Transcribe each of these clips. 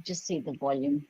just see the volume.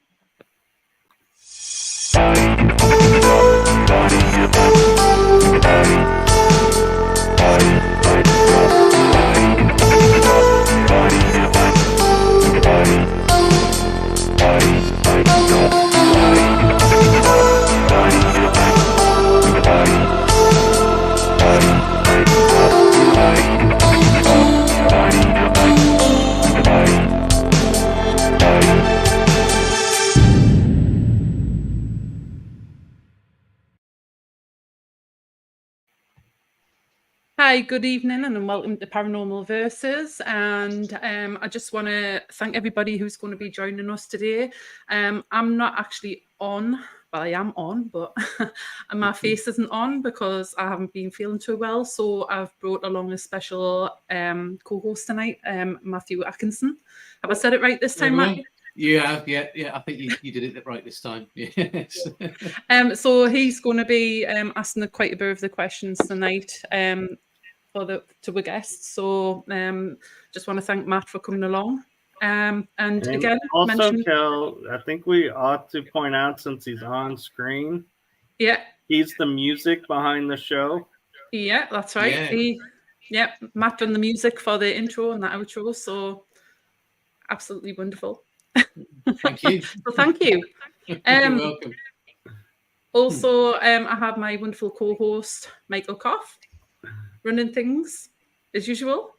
Hi, good evening and welcome to Paranormal Verses, and I just want to thank everybody who's going to be joining us today. I'm not actually on, well I am on, but my face isn't on because I haven't been feeling too well, so I've brought along a special co-host tonight, Matthew Atkinson. Have I said it right this time, Matt? You have, yeah. I think you did it right this time. Yes. So he's going to be asking quite a bit of the questions tonight to the guests. So just want to thank Matt for coming along. And again, also, Kell, I think we ought to point out, since he's on screen, he's the music behind the show. Yeah, that's right. Matt done the music for the intro and the outro, so absolutely wonderful. Thank you. Well, thank you. You're welcome. Also, I have my wonderful co-host, Michael Koff, running things as usual.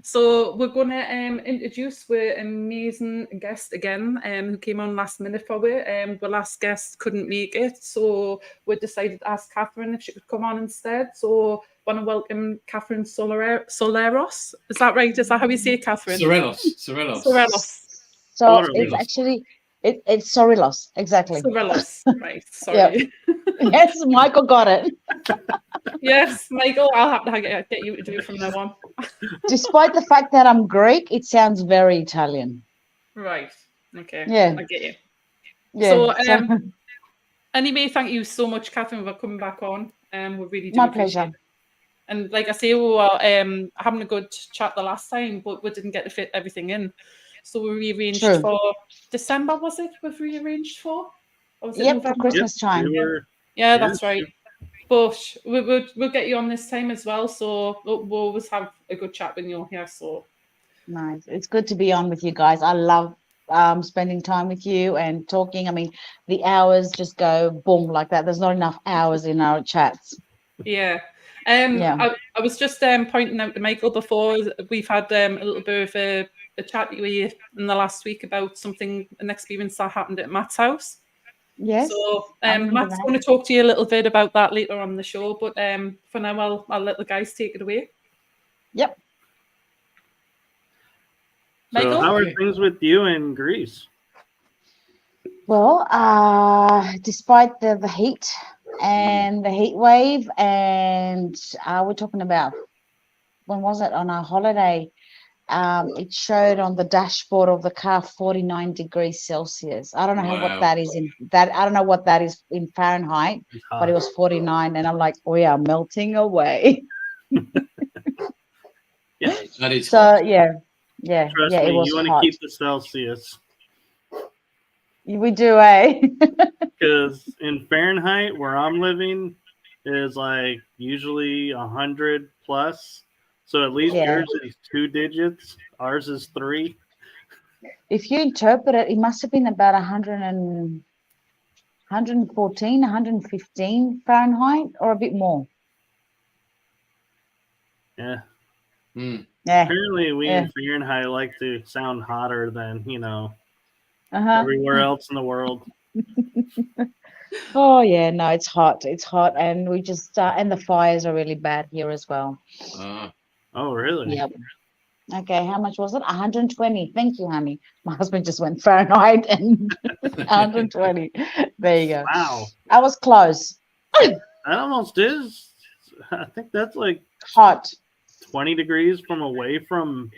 So we're going to introduce our amazing guest again, who came on last minute for it. The last guest couldn't make it, so we decided to ask Kathrine if she could come on instead. So I want to welcome Kathrine Sorilos. Is that right? Is that how you say it, Kathrine? Sorilos. So it's actually it's Sorilos, exactly. Sorilos, right? Sorry. Yes, Michael got it. Yes, Michael, I'll have to get you to do it from now on. Despite the fact that I'm Greek, it sounds very Italian. Right. Okay. Yeah. I get you. Yeah. So, anyway, thank you so much, Kathrine, for coming back on. We really do. My appreciate pleasure. it. And like I say, we were having a good chat the last time, but we didn't get to fit everything in. So we rearranged for December, was it? We've rearranged for? Or was it November? For Christmas time. Yeah, that's right. But we'll get you on this time as well. So we'll always have a good chat when you're here. So nice. It's good to be on with you guys. I love spending time with you and talking. I mean, the hours just go boom like that. There's not enough hours in our chats. Yeah. I was just pointing out to Michael before, we've had a little bit of a chat with you in the last week about an experience that happened at Matt's house. Yes. So Matt's going to talk to you a little bit about that later on the show, but for now I'll let the guys take it away. Yep. Michael? So how are things with you in Greece? Well, despite the heat and the heat wave, and we're talking about, when was it, on our holiday, it showed on the dashboard of the car 49 degrees Celsius. I don't know what that is I don't know what that is in Fahrenheit, but it was 49, and I'm like, we are melting away. Yeah, that is so hot. yeah. Trust me, it was you want to keep the Celsius. We do, eh? Because in Fahrenheit, where I'm living, is like usually 100 plus. So at least yours is 2 digits. Ours is 3. If you interpret it, it must have been about 114, 115 Fahrenheit, or a bit more. Yeah. Mm. Yeah. Apparently, we in Fahrenheit like to sound hotter than, everywhere else in the world. Oh yeah, no, it's hot. It's hot, and we just and the fires are really bad here as well. Oh really? Yep. Okay, how much was it? 120. Thank you, honey. My husband just went Fahrenheit and 120. There you go. Wow. I was close. That almost is. I think that's like hot. 20 degrees away from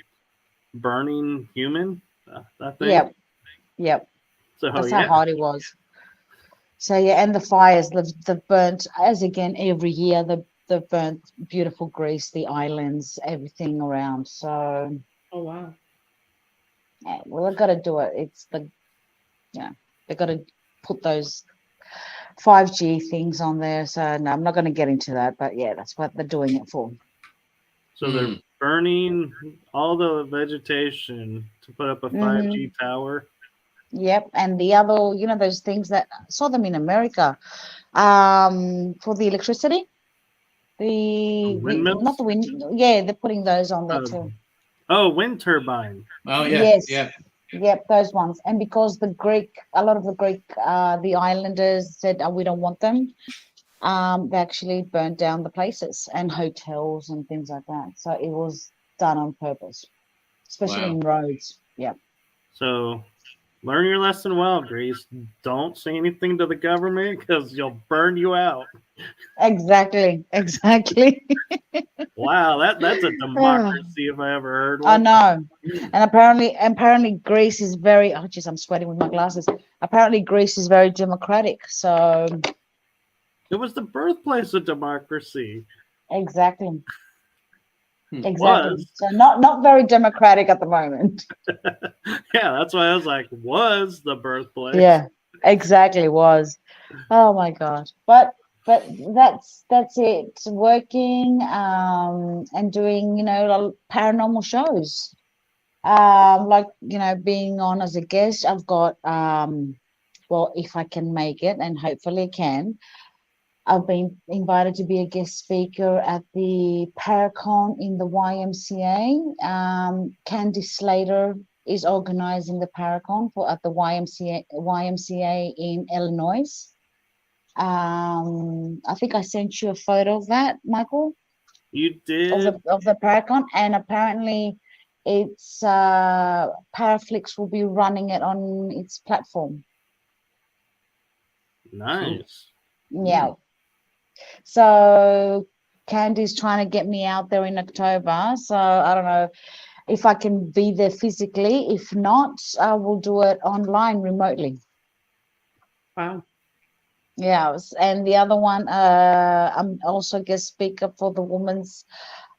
burning human. I think. Yep. So that's how hot it was. So yeah, and the fires, they've burnt, as again every year, they've burnt beautiful Greece, the islands, everything around. So. Oh wow. Yeah, well, I've got to do it. It's they've got to put those 5G things on there. So no, I'm not going to get into that. But yeah, that's what they're doing it for. So they're burning all the vegetation to put up a 5G tower. Yep, and the other, those things that I saw them in America, for the electricity, Windmills? not the wind, yeah, they're putting those on there too. Oh, wind turbine. Oh yeah, Yes. yeah. Yep, those ones. And because a lot of the Greek, the islanders said, we don't want them. They actually burnt down the places and hotels and things like that. So it was done on purpose, especially Wow. in roads. Yep. So learn your lesson well, Greece. Don't say anything to the government because you'll burn you out. Exactly. Wow, that's a democracy if I ever heard I one. know. And apparently Greece is very, oh geez, I'm sweating with my glasses. Apparently Greece is very democratic. So It was the birthplace of democracy. exactly. Was. So not very democratic at the moment. Yeah, that's why I was like, was the birthplace. Yeah, exactly was. Oh my God. But that's it. Working and doing, paranormal shows. Like, being on as a guest. I've got well, if I can make it, and hopefully I can, I've been invited to be a guest speaker at the Paracon in the YMCA. Candy Slater is organizing the Paracon at the YMCA in Illinois. I think I sent you a photo of that, Michael. You did. Of the Paracon, and apparently it's Paraflix will be running it on its platform. Nice. Yeah. So Candy's trying to get me out there in October. So I don't know if I can be there physically. If not, I will do it online remotely. Wow. Yeah. And the other one, I'm also guest speaker for the women's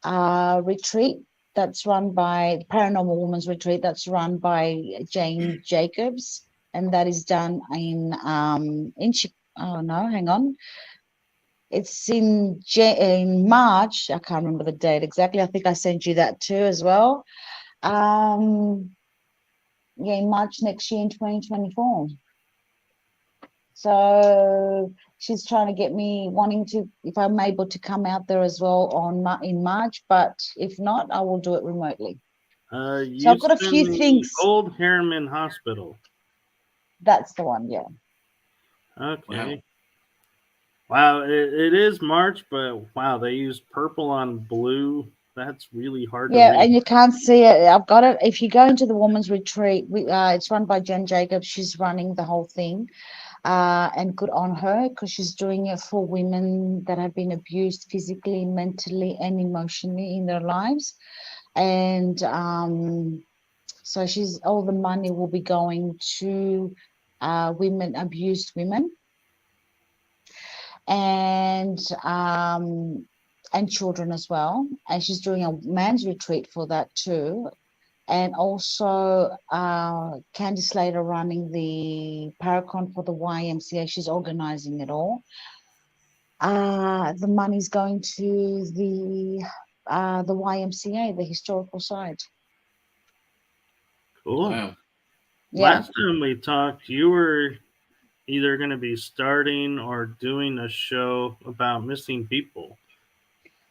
retreat that's run by Paranormal Women's Retreat that's run by Jane Jacobs, and that is done in oh no, hang on. It's in March. I can't remember the date exactly. I think I sent you that too as well. Yeah, in March next year in 2024. So she's trying to get me wanting to, if I'm able to come out there as well in March, but if not, I will do it remotely. So I've got a few things. Old Harriman Hospital. That's the one, yeah. Okay. Wow, it is March, but wow, they use purple on blue. That's really hard to read. Yeah, and you can't see it. I've got it. If you go into the women's retreat, it's run by Jen Jacobs. She's running the whole thing. And good on her, because she's doing it for women that have been abused physically, mentally, and emotionally in their lives. And so all the money will be going to abused women, and children as well. And she's doing a man's retreat for that too. And also Candy Slater running the Paracon for the YMCA. She's organizing it all. The money's going to the YMCA, the historical site. Cool. Wow. Yeah. Last time we talked, you were either going to be starting or doing a show about missing people.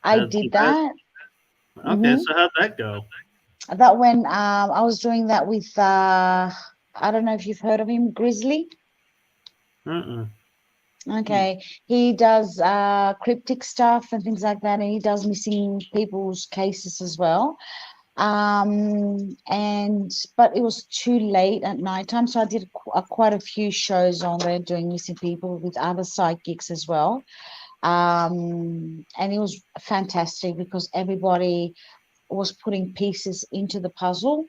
I did that. Okay, so how'd that go? That when I was doing that with I don't know if you've heard of him, Grizzly. Okay, he does cryptic stuff and things like that, and he does missing people's cases as well. But it was too late at nighttime, so I did quite a few shows on there doing missing people with other psychics as well. And it was fantastic because everybody was putting pieces into the puzzle.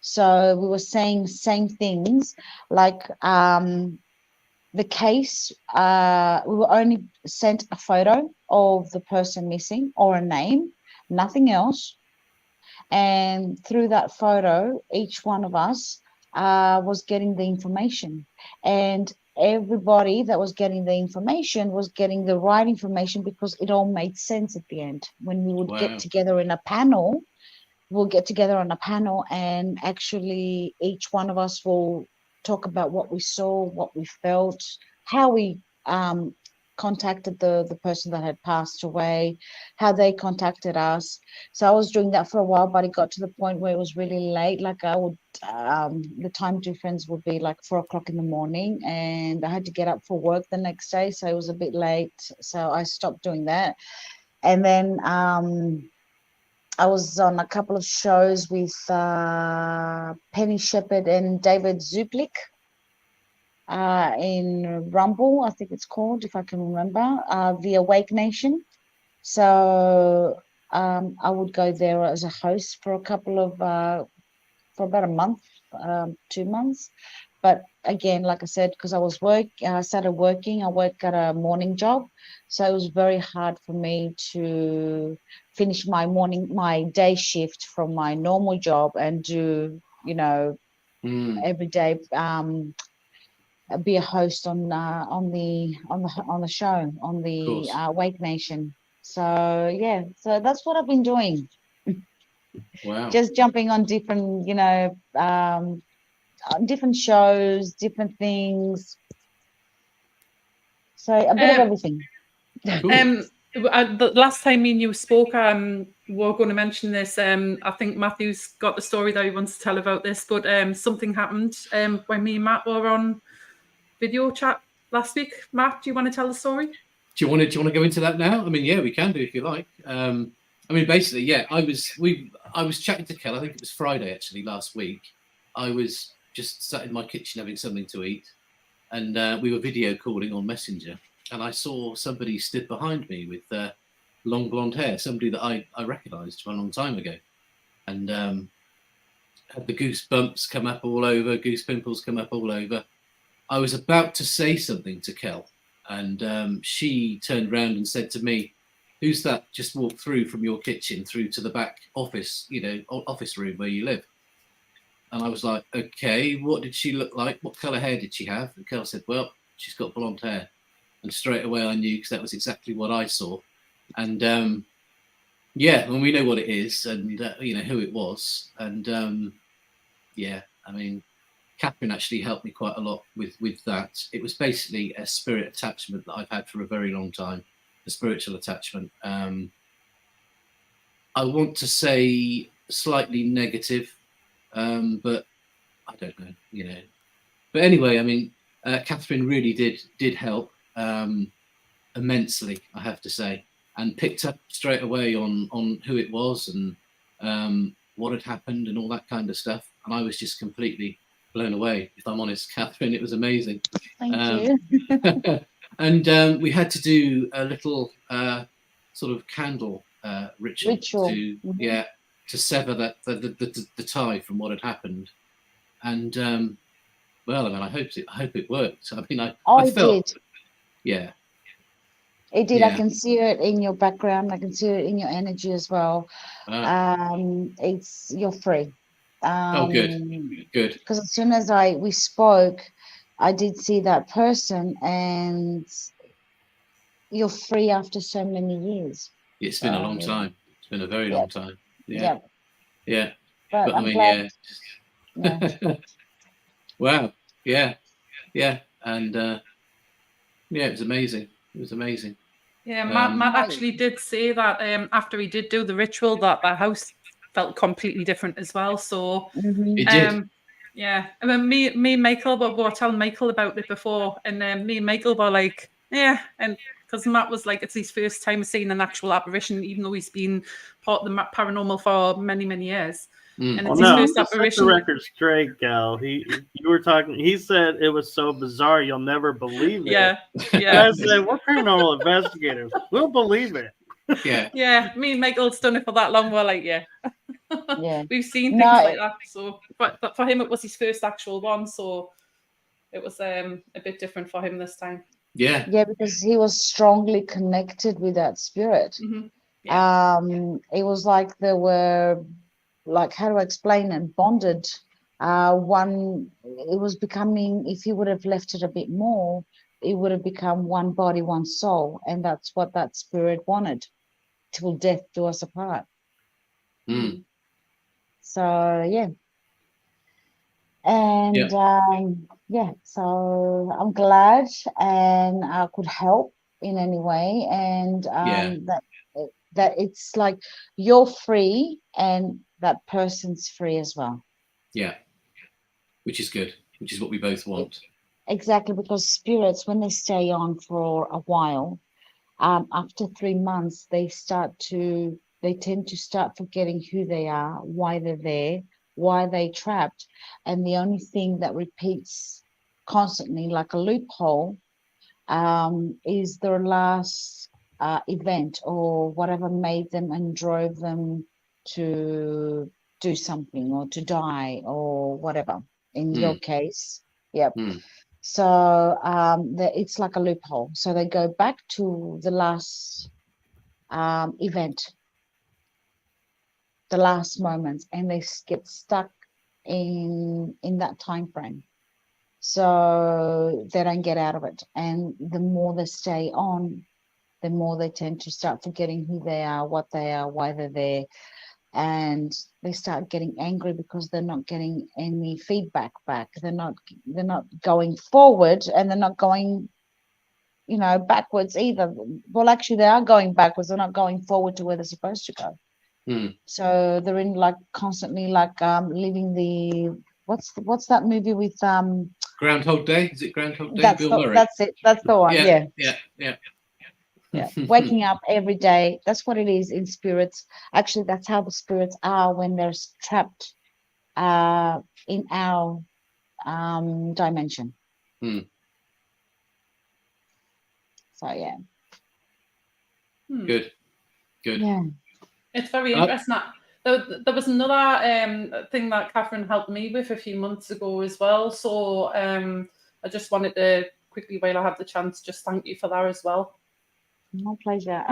So we were saying same things, like the case, we were only sent a photo of the person missing or a name, nothing else. And through that photo, each one of us was getting the information, and everybody that was getting the information was getting the right information, because it all made sense at the end. When we would Wow. get together in a panel, we'll get together on a panel, and actually each one of us will talk about what we saw, what we felt, how we contacted the person that had passed away, how they contacted us. So I was doing that for a while, but it got to the point where it was really late. Like I would, the time difference would be like 4 o'clock in the morning, and I had to get up for work the next day, so it was a bit late. So I stopped doing that, and then I was on a couple of shows with Penny Shepherd and David Zuplik in Rumble, I think it's called, if I can remember, the Awake Nation. So I would go there as a host for a couple of, for about a month, 2 months. But again, like I said, because I started working, I work at a morning job. So it was very hard for me to finish my day shift from my normal job and do, every day, be a host on the show, on the Wake Nation. So yeah, so that's what I've been doing. Wow. Just jumping on different, different shows, different things. So a bit of everything. Cool. The last time me and you spoke, we're going to mention this. I think Matthew's got the story that he wants to tell about this, but something happened when me and Matt were on video chat last week. Matt, do you want to tell the story? Do you want to go into that now? I mean, yeah, we can do if you like. I mean, basically, yeah, I was chatting to Kell. I think it was Friday actually last week. I was just sat in my kitchen having something to eat, and we were video calling on Messenger, and I saw somebody stood behind me with long blonde hair, somebody that I recognised from a long time ago, and had the goosebumps come up all over, goose pimples come up all over. I was about to say something to Kell, and she turned around and said to me, "Who's that just walked through from your kitchen through to the back office, office room where you live?" And I was like, "Okay, what did she look like? What colour hair did she have?" And Kell said, "Well, she's got blonde hair." And straight away I knew, because that was exactly what I saw. And yeah, and we know what it is, and who it was. And yeah, I mean, Kathrine actually helped me quite a lot with that. It was basically a spirit attachment that I've had for a very long time, a spiritual attachment. I want to say slightly negative, but I don't know, But anyway, I mean, Kathrine really did help immensely, I have to say, and picked up straight away on who it was and what had happened and all that kind of stuff. And I was just completely blown away, if I'm honest, Kathrine. It was amazing. Thank you. And we had to do a little sort of candle ritual. To sever the tie from what had happened. And well, I mean, I hope it worked. I mean, I felt, did. Yeah, it did. Yeah. I can see it in your background. I can see it in your energy as well. You're free. Oh, good. Because as soon as we spoke, I did see that person, and you're free after so many years. It's been a long time. It's been a very long time. Yeah. But I'm I mean, glad. yeah. Wow. Yeah. And yeah, it was amazing. Yeah, Matt actually did say that after he did do the ritual, that the house felt completely different as well. So it did. Yeah, I mean, me and Michael were telling Michael about it before, and me and Michael were like, yeah, and because Matt was like, it's his first time seeing an actual apparition, even though he's been part of the paranormal for many, many years. And it's his first apparition. Set the record straight, Gal. You were talking. He said it was so bizarre, you'll never believe it. Yeah. I said, we're paranormal investigators. We'll believe it. Yeah. Me and Michael's done it for that long. We're like, yeah. We've seen things like that. So, but for him, it was his first actual one. So it was a bit different for him this time. Yeah, because he was strongly connected with that spirit. Mm-hmm. Yeah. It was like there were like, how do I explain it, bonded. One, it was becoming, if he would have left it a bit more, it would have become one body, one soul. And that's what that spirit wanted, till death do us apart. Mm. So, yeah. And so I'm glad and I could help in any way. And that it's like you're free and that person's free as well. Yeah. Which is good, which is what we both want. Exactly, because spirits, when they stay on for a while, after 3 months, they tend to start forgetting who they are, why they're there, why they trapped. And the only thing that repeats constantly, like a loophole, is their last event or whatever made them and drove them to do something or to die or whatever. In your case, yep. So it's like a loophole. So they go back to the last event, the last moments, and they get stuck in that time frame. So they don't get out of it. And the more they stay on, the more they tend to start forgetting who they are, what they are, why they're there. And they start getting angry because they're not getting any feedback back. They're not going forward, and they're not going, backwards either. Well, actually, they are going backwards. They're not going forward to where they're supposed to go. So they're in like constantly like living the what's that movie with Groundhog Day? Is it Groundhog Day? That's Bill Murray. That's it. That's the one. Yeah. Waking up every day. That's what it is in spirits. Actually, that's how the spirits are when they're trapped in our dimension. So yeah. Good. Yeah. It's very interesting. There was another thing that Kathrine helped me with a few months ago as well. So I just wanted to quickly, while I have the chance, just thank you for that as well. My pleasure.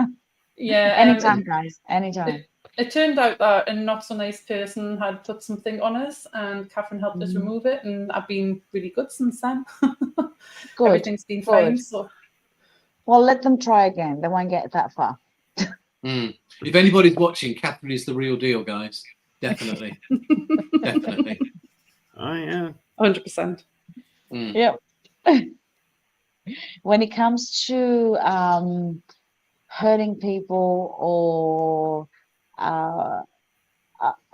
Yeah. Anytime, guys. Anytime. It turned out that a not so nice person had put something on us, and Kathrine helped us remove it, and I've been really good since then. Good. Everything's been fine. So, well, let them try again. They won't get that far. If anybody's watching, Kathrine is the real deal, guys. Definitely. Definitely. Oh yeah. 100%. Yep. When it comes to hurting people or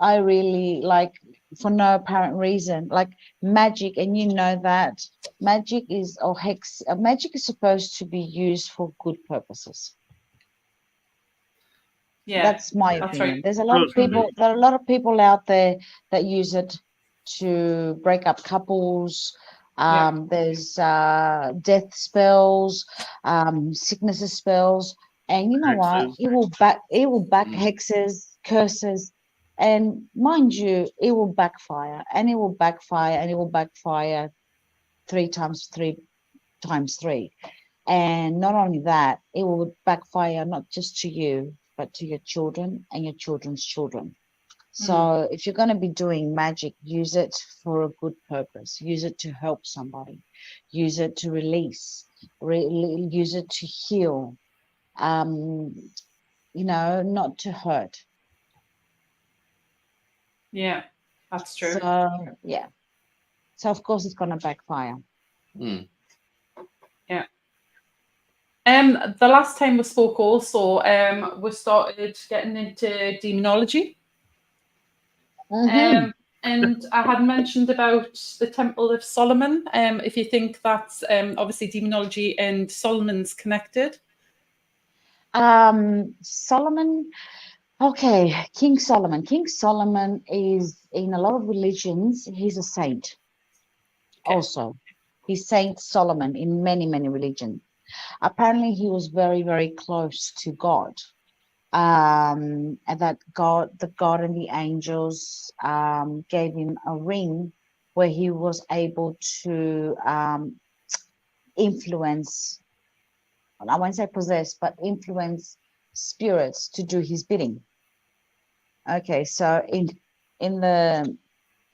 I really like, for no apparent reason, like magic, and you know that magic is magic is supposed to be used for good purposes. Yeah, that's my opinion. Right. There's a lot of people. There are a lot of people out there that use it to break up couples. There's death spells, sicknesses spells, and you know what? It will back hexes, curses, and mind you, it will backfire, and it will backfire, and it will backfire 3 times 3 times 3. And not only that, it will backfire not just to you, but to your children and your children's children. So if you're going to be doing magic, use it for a good purpose. Use it to help somebody. Use it to release. Use it to heal. Not to hurt. Yeah, that's true. So, yeah. So, of course, it's going to backfire. Yeah. The last time we spoke also, we started getting into demonology. And I had mentioned about the Temple of Solomon. If you think that's obviously demonology and Solomon's connected. Solomon, okay, King Solomon. King Solomon is, in a lot of religions, he's a saint. Okay. Also, he's Saint Solomon in many, many religions. Apparently, he was very, very close to God. And that the God and the angels gave him a ring where he was able to influence, I won't say possess, but influence spirits to do his bidding. Okay, so in the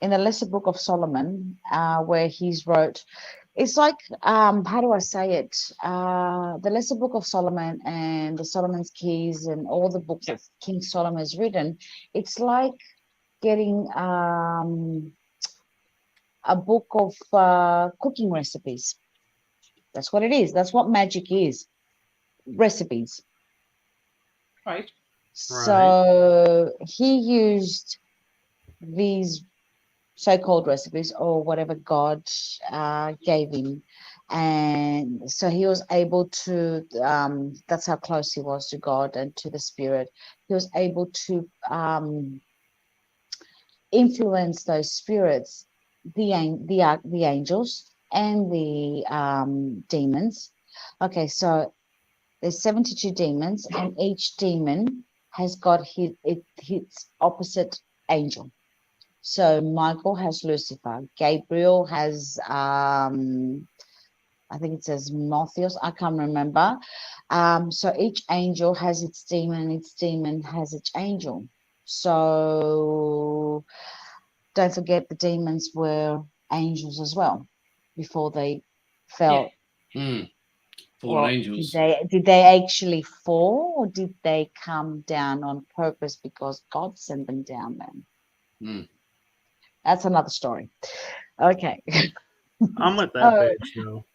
Lesser Book of Solomon, where he's wrote, it's like, how do I say it? The Lesser Book of Solomon and the Solomon's Keys and all the books that King Solomon has written, it's like getting a book of cooking recipes. That's what it is. That's what magic is. Recipes. Right. So he used these so-called recipes, or whatever God gave him, and so he was able to, that's how close he was to God and to the spirit. He was able to influence those spirits, the angels and the demons. Okay, so there's 72 demons, and each demon has got its opposite angel. So Michael has Lucifer, Gabriel has I think it says Morpheus, I can't remember. So each angel has its demon, and its demon has its angel. So don't forget the demons were angels as well before they fell. Fallen angels. Did they actually fall, or did they come down on purpose because God sent them down then? That's another story. Okay. I'm with that page though.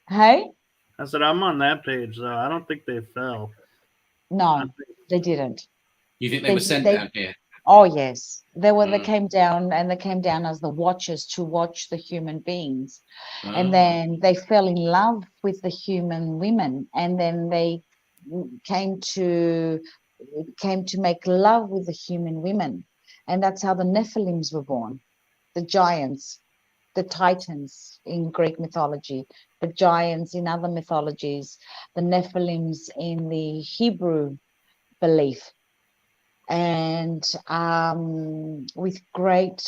Hey? I said I'm on that page though. I don't think they fell. No, they didn't. You think they were sent down here? Oh yes. They came down, and they came down as the watchers to watch the human beings. And then they fell in love with the human women, and then they came to make love with the human women. And that's how the Nephilims were born, the giants, the Titans in Greek mythology, the giants in other mythologies, the Nephilims in the Hebrew belief. And with great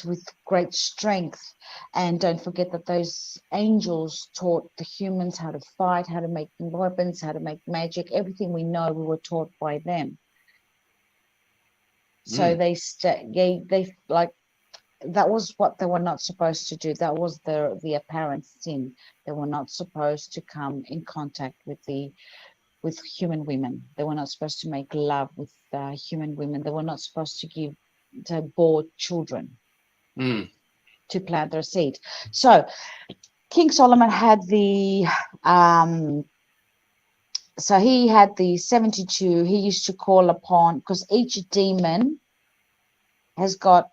strength. And don't forget that those angels taught the humans how to fight, how to make weapons, how to make magic. Everything we know, we were taught by them. So they like, that was what they were not supposed to do. That was the apparent sin. They were not supposed to come in contact with human women. They were not supposed to make love with human women. They were not supposed to bore children, to plant their seed. So King Solomon had the so he had the 72. He used to call upon, because each demon has got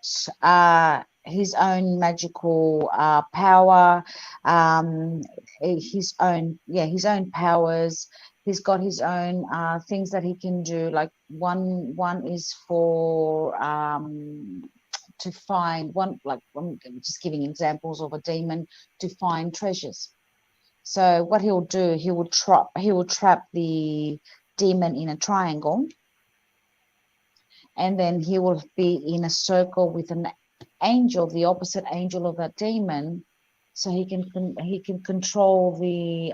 his own magical power, his own powers. He's got his own things that he can do. Like one is for to find one. Like, I'm just giving examples of a demon to find treasures. So what he'll do, he will trap the demon in a triangle, and then he will be in a circle with an angel, the opposite angel of that demon, so he can control the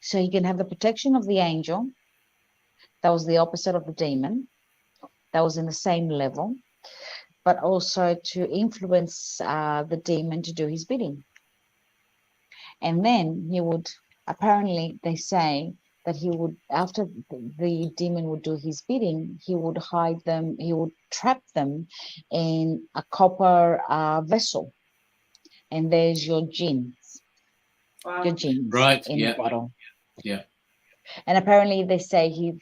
so he can have the protection of the angel that was the opposite of the demon, that was in the same level, but also to influence the demon to do his bidding. And then he would, apparently they say that he would, after the demon would do his bidding, he would hide them, he would trap them in a copper vessel. And there's your genes. Wow. Your genes Right, in the bottle. Yeah. And apparently they say he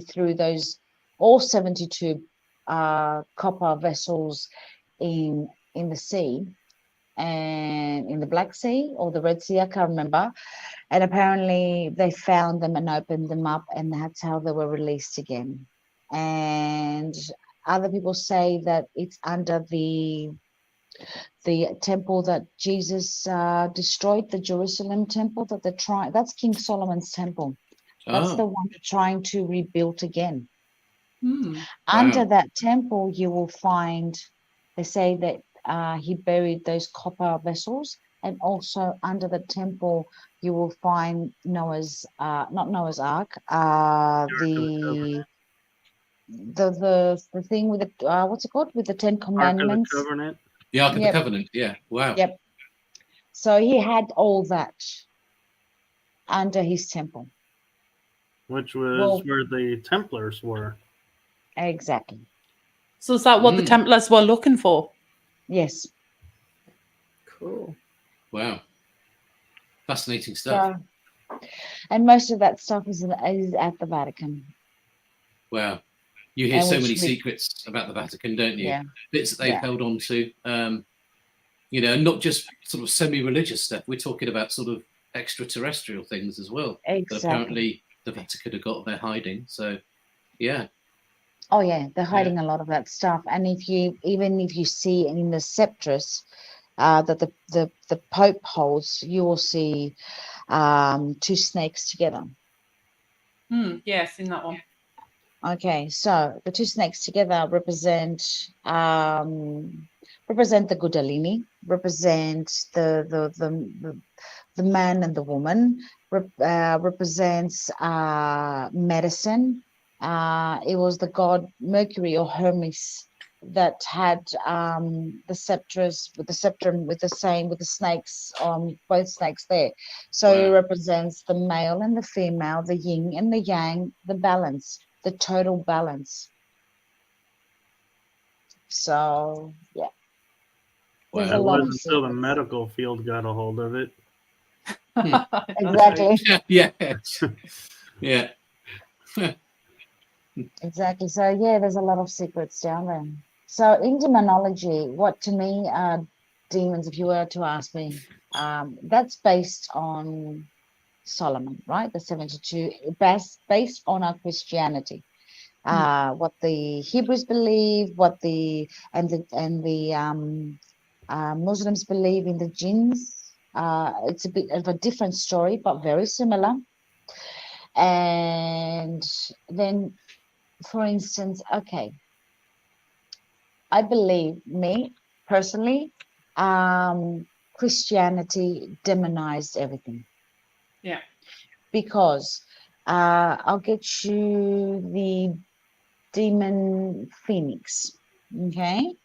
threw those all 72 copper vessels in the sea, and in the Black Sea or the Red Sea, I can't remember. And apparently they found them and opened them up, and that's how they were released again. And other people say that it's under the temple that Jesus destroyed, the Jerusalem temple that they're trying. That's King Solomon's temple. That's the one they're trying to rebuild again. Under that temple, you will find, they say that he buried those copper vessels, and also under the temple you will find Noah's not Noah's Ark, the thing with the what's it called, with the 10 Ark of the Commandments. Covenant. The Ark of Yep. the Covenant. Yeah. Wow. Yep. So he had all that under his temple. Which was Well, where the Templars were. exactly. So is that what the Templars were looking for? Yes. Cool. Wow. Fascinating stuff. So, and most of that stuff is at the Vatican. Wow. You hear And so which many we- secrets about the Vatican, don't you? Yeah. Bits that they've Yeah. held on to. You know, not just sort of semi-religious stuff. We're talking about sort of extraterrestrial things as well. That Exactly. apparently the Vatican have got their hiding. So, yeah. Oh yeah, they're hiding a lot of that stuff. And if you see in the sceptress that the Pope holds, you will see 2 snakes together. Yeah, I've seen that one. Okay, so the 2 snakes together represent the Kundalini, represent the man and the woman, represents medicine. It was the god Mercury or Hermes that had the sceptress with the sceptrum with the snakes, both snakes there. So it Wow. represents the male and the female, the yin and the yang, the balance, the total balance. So yeah. There's Wow. a That lot was of until the secrets. medical field got a hold of it. Exactly. Yeah. Yeah. Exactly. So yeah, there's a lot of secrets down there. So in demonology, what to me are demons, if you were to ask me, that's based on Solomon, right? The 72, based on our Christianity. What the Hebrews believe, what the Muslims believe in the jinns. It's a bit of a different story, but very similar. And then, for instance, okay, I believe, me personally, Christianity demonized everything. Yeah. Because I'll get you the demon Phoenix. Okay.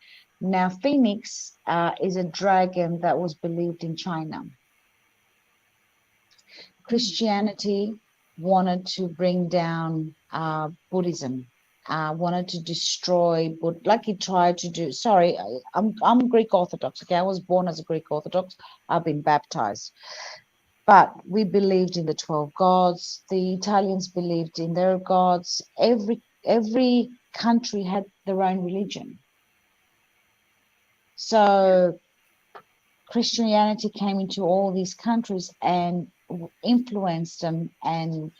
Now, Phoenix is a dragon that was believed in China. Christianity wanted to bring down Buddhism, wanted to destroy, like he tried to do. Sorry, I'm Greek Orthodox. Okay, I was born as a Greek Orthodox. I've been baptized, but we believed in the 12 gods. The Italians believed in their gods. Every country had their own religion. So Christianity came into all these countries and influenced them and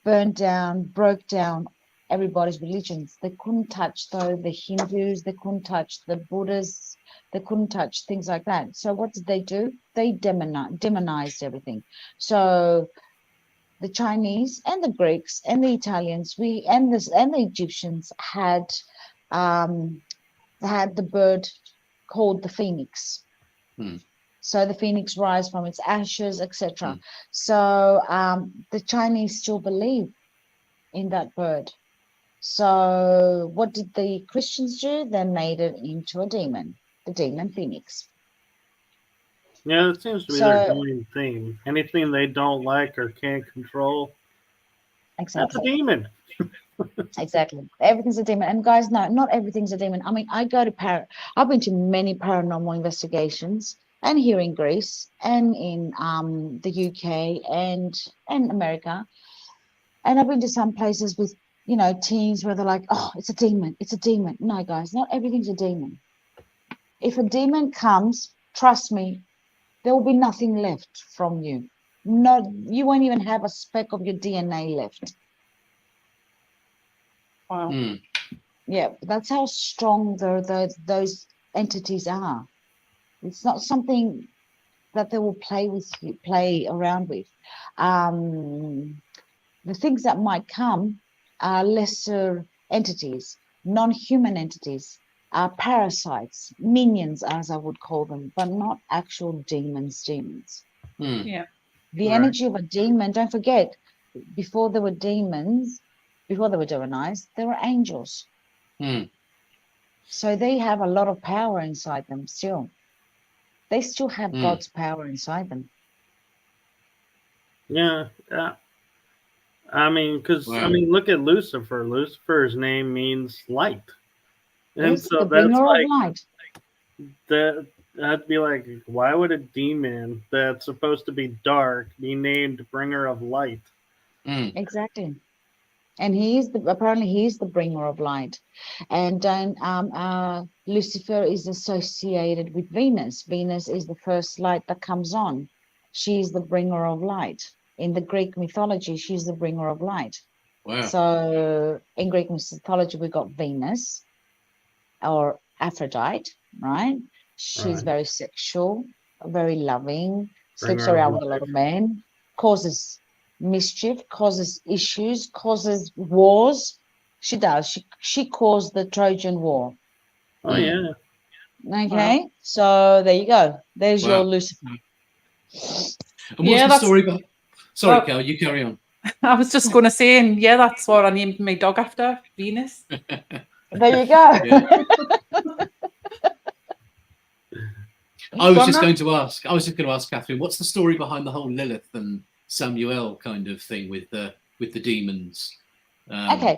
burned down, broke down everybody's religions. They couldn't touch the Hindus, they couldn't touch the Buddhists, they couldn't touch things like that. So what did they do? They demonized everything. So the Chinese and the Greeks and the Italians, and the Egyptians had the bird called the phoenix. So the phoenix rise from its ashes, etc. So the Chinese still believe in that bird. So what did the Christians do? They made it into a demon, the demon phoenix. Yeah, it seems to be their going theme. Anything they don't like or can't control, that's a demon. Exactly. Everything's a demon. And guys, no, not everything's a demon. I mean, I've been to many paranormal investigations, and here in Greece and in the UK and America. And I've been to some places with, teens where they're like, oh, it's a demon. It's a demon. No, guys, not everything's a demon. If a demon comes, trust me, there will be nothing left from you. You won't even have a speck of your DNA left. Wow. Yeah, that's how strong those entities are. It's not something that they will play around with. The things that might come are lesser entities, non-human entities, parasites, minions, as I would call them, but not actual demons. Yeah. The energy of a demon, don't forget, before there were demons, before they were demonized, they were angels. Hmm. So they have a lot of power inside them still. They still have Hmm. God's power inside them. Yeah. I mean, because Wow. look at Lucifer. Lucifer's name means light, and Yes, so the that's bringer of like light. that'd be like, why would a demon that's supposed to be dark be named bringer of light? Hmm. Exactly. And apparently he's the bringer of light. And then Lucifer is associated with Venus. Venus is the first light that comes on. She's the bringer of light. In the Greek mythology, she's the bringer of light. Wow. So in Greek mythology, we got Venus or Aphrodite, right? She's Right. very sexual, very loving, sleeps Bringer of around with a lot of men, causes mischief, causes issues, causes wars. She does. She caused the Trojan War. Oh yeah. Okay, so there you go. There's your Wow. Lucifer. And what's Yeah, the that's- story behind? Sorry, well- Cal, you carry on. I was just going to say, and yeah, that's what I named my dog after, Venus. There you go. Yeah. I was just Donna? going to ask Kathrine, what's the story behind the whole Lilith and Samuel kind of thing with the demons? Okay.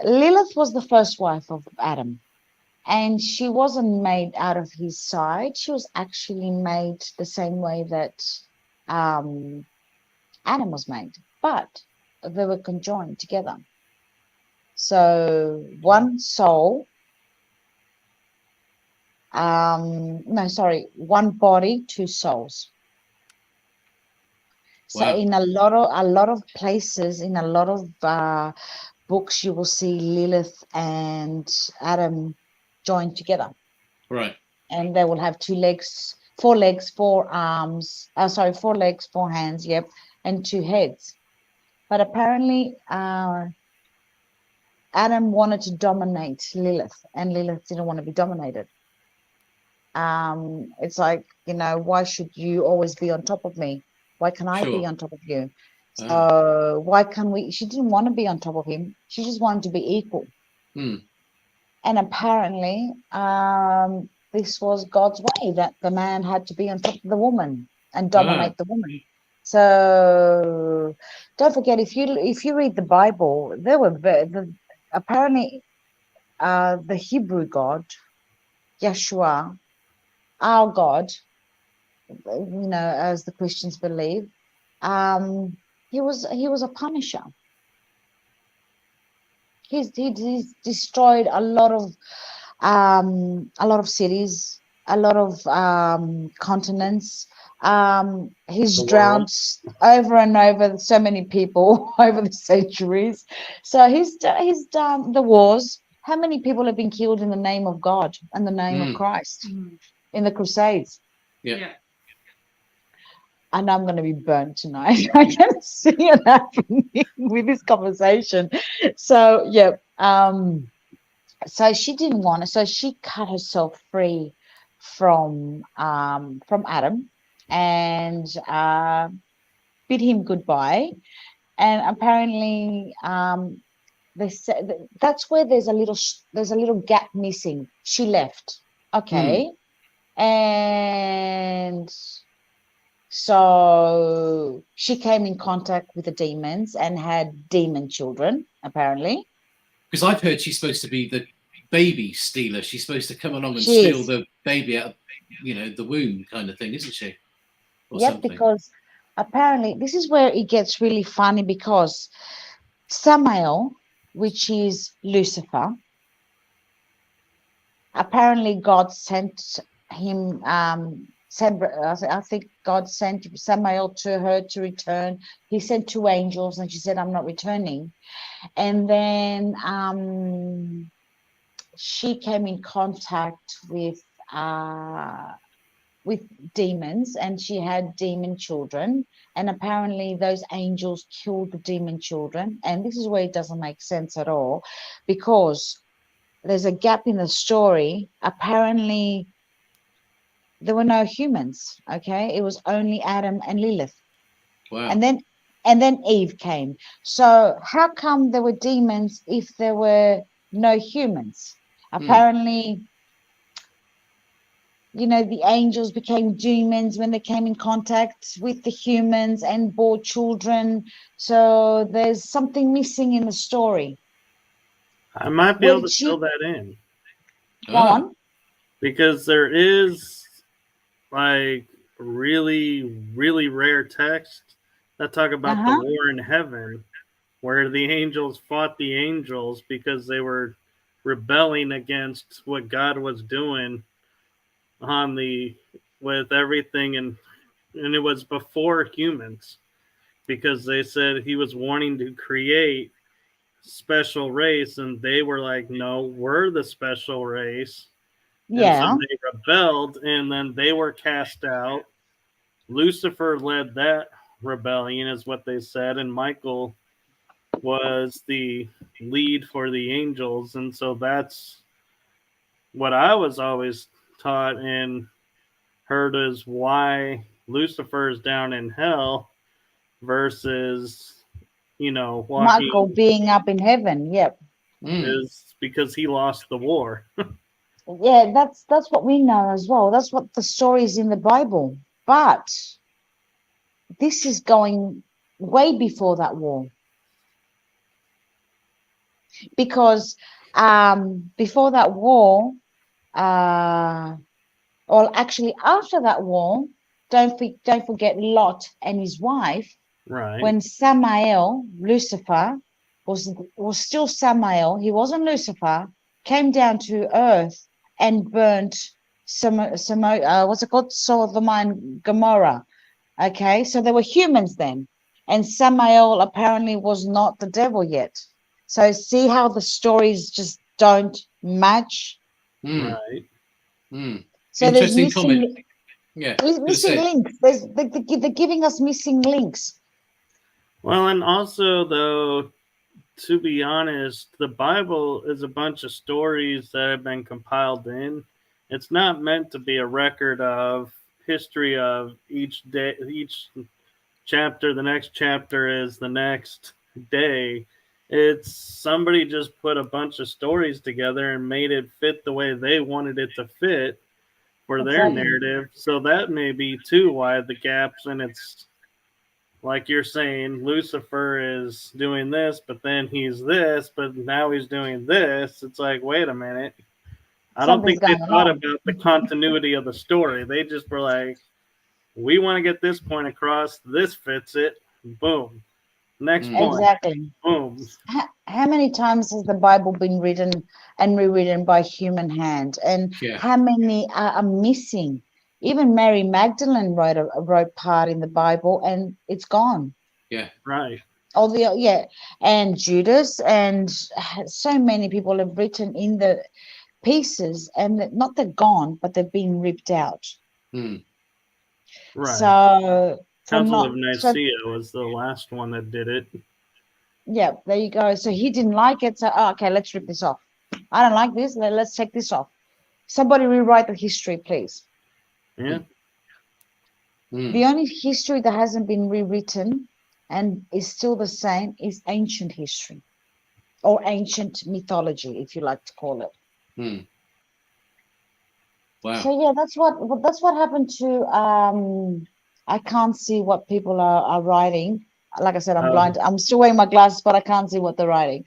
Lilith was the first wife of Adam, and she wasn't made out of his side. She was actually made the same way that Adam was made, but they were conjoined together. So one soul, one body, two souls. So Wow. in a lot of places, in a lot of books, you will see Lilith and Adam joined together, Right. and they will have four legs, four arms. Four legs, four hands. Yep, and two heads. But apparently, Adam wanted to dominate Lilith, and Lilith didn't want to be dominated. It's like, why should you always be on top of me? Why can I be Sure. on top of you? So why can we? She didn't want to be on top of him. She just wanted to be equal. Hmm. And apparently, this was God's way, that the man had to be on top of the woman and dominate the woman. So don't forget, if you read the Bible, there were apparently the Hebrew God, Yeshua, our God, as the Christians believe, he was a punisher. He's destroyed a lot of cities, a lot of continents. He's drowned over and over so many people over the centuries. So he's done the wars. How many people have been killed in the name of God and the name of Christ in the Crusades? Yeah. And I'm going to be burnt tonight. I can see it happening with this conversation. So yeah. So she didn't want it. So she cut herself free from Adam and bid him goodbye. And apparently, they said that's where there's a little gap missing. She left. Okay, and so she came in contact with the demons and had demon children, apparently. Because I've heard she's supposed to be the baby stealer. She's supposed to come along and She steal is. the baby out of, the womb kind of thing, isn't she? Or Yep, something. because apparently this is where it gets really funny, because Samael, which is Lucifer, apparently God sent him, I think God sent Samael to her to return. He sent two angels and she said, I'm not returning. And then she came in contact with demons, and she had demon children, and apparently those angels killed the demon children. And this is where it doesn't make sense at all, because there's a gap in the story. Apparently there were no humans. Okay, it was only Adam and Lilith. Wow. And then and then Eve came. So how come there were demons if there were no humans? Apparently, you know, the angels became demons when they came in contact with the humans and bore children. So there's something missing in the story. I might be able to fill that in. Go on. Because there is like really, really rare texts that talk about the war in heaven, where the angels fought the angels because they were rebelling against what God was doing with everything, and it was before humans, because they said he was wanting to create special race, and they were like, no, we're the special race. Yeah. And so they rebelled, and then they were cast out. Lucifer led that rebellion, is what they said, and Michael was the lead for the angels. And so that's what I was always taught and heard, is why Lucifer is down in hell versus, you know, Michael being up in heaven. Yep. Is because he lost the war. Yeah, that's what we know as well. That's what the story is in the Bible. But this is going way before that war. Because before that war, or actually after that war, don't forget Lot and his wife. Right. When Samael, Lucifer, was still Samael, he wasn't Lucifer, came down to earth and burnt what's it called? Sodom and Gomorrah. Okay, so there were humans then, and Samael apparently was not the devil yet. So see how the stories just don't match. Right. So interesting comment. Yeah, missing links. They're giving us missing links. Well, and also, though, to be honest, the Bible is a bunch of stories that have been compiled in. It's not meant to be a record of history of each day, each chapter. The next chapter is the next day. It's somebody just put a bunch of stories together and made it fit the way they wanted it to fit for their narrative. So that may be too why the gaps, and it's like you're saying, Lucifer is doing this, but then he's this, but now he's doing this. It's like, wait a minute. I don't think they thought about the continuity of the story. They just were like, we want to get this point across. This fits it. Boom. Next point. Exactly. Boom. How many times has the Bible been written and rewritten by human hand? And how many are missing? Even Mary Magdalene wrote part in the Bible, and it's gone. Yeah. Right. And Judas, and so many people have written in the pieces, and not they're gone, but they've been ripped out. Right. So Council of Nicaea was the last one that did it. Yeah, there you go. So he didn't like it. So okay, let's rip this off. I don't like this. Let's take this off. Somebody rewrite the history, please. Yeah. The only history that hasn't been rewritten and is still the same is ancient history, or ancient mythology, if you like to call it. Wow. So yeah, that's what happened to I can't see what people are writing. Like I said, I'm blind. I'm still wearing my glasses, but I can't see what they're writing.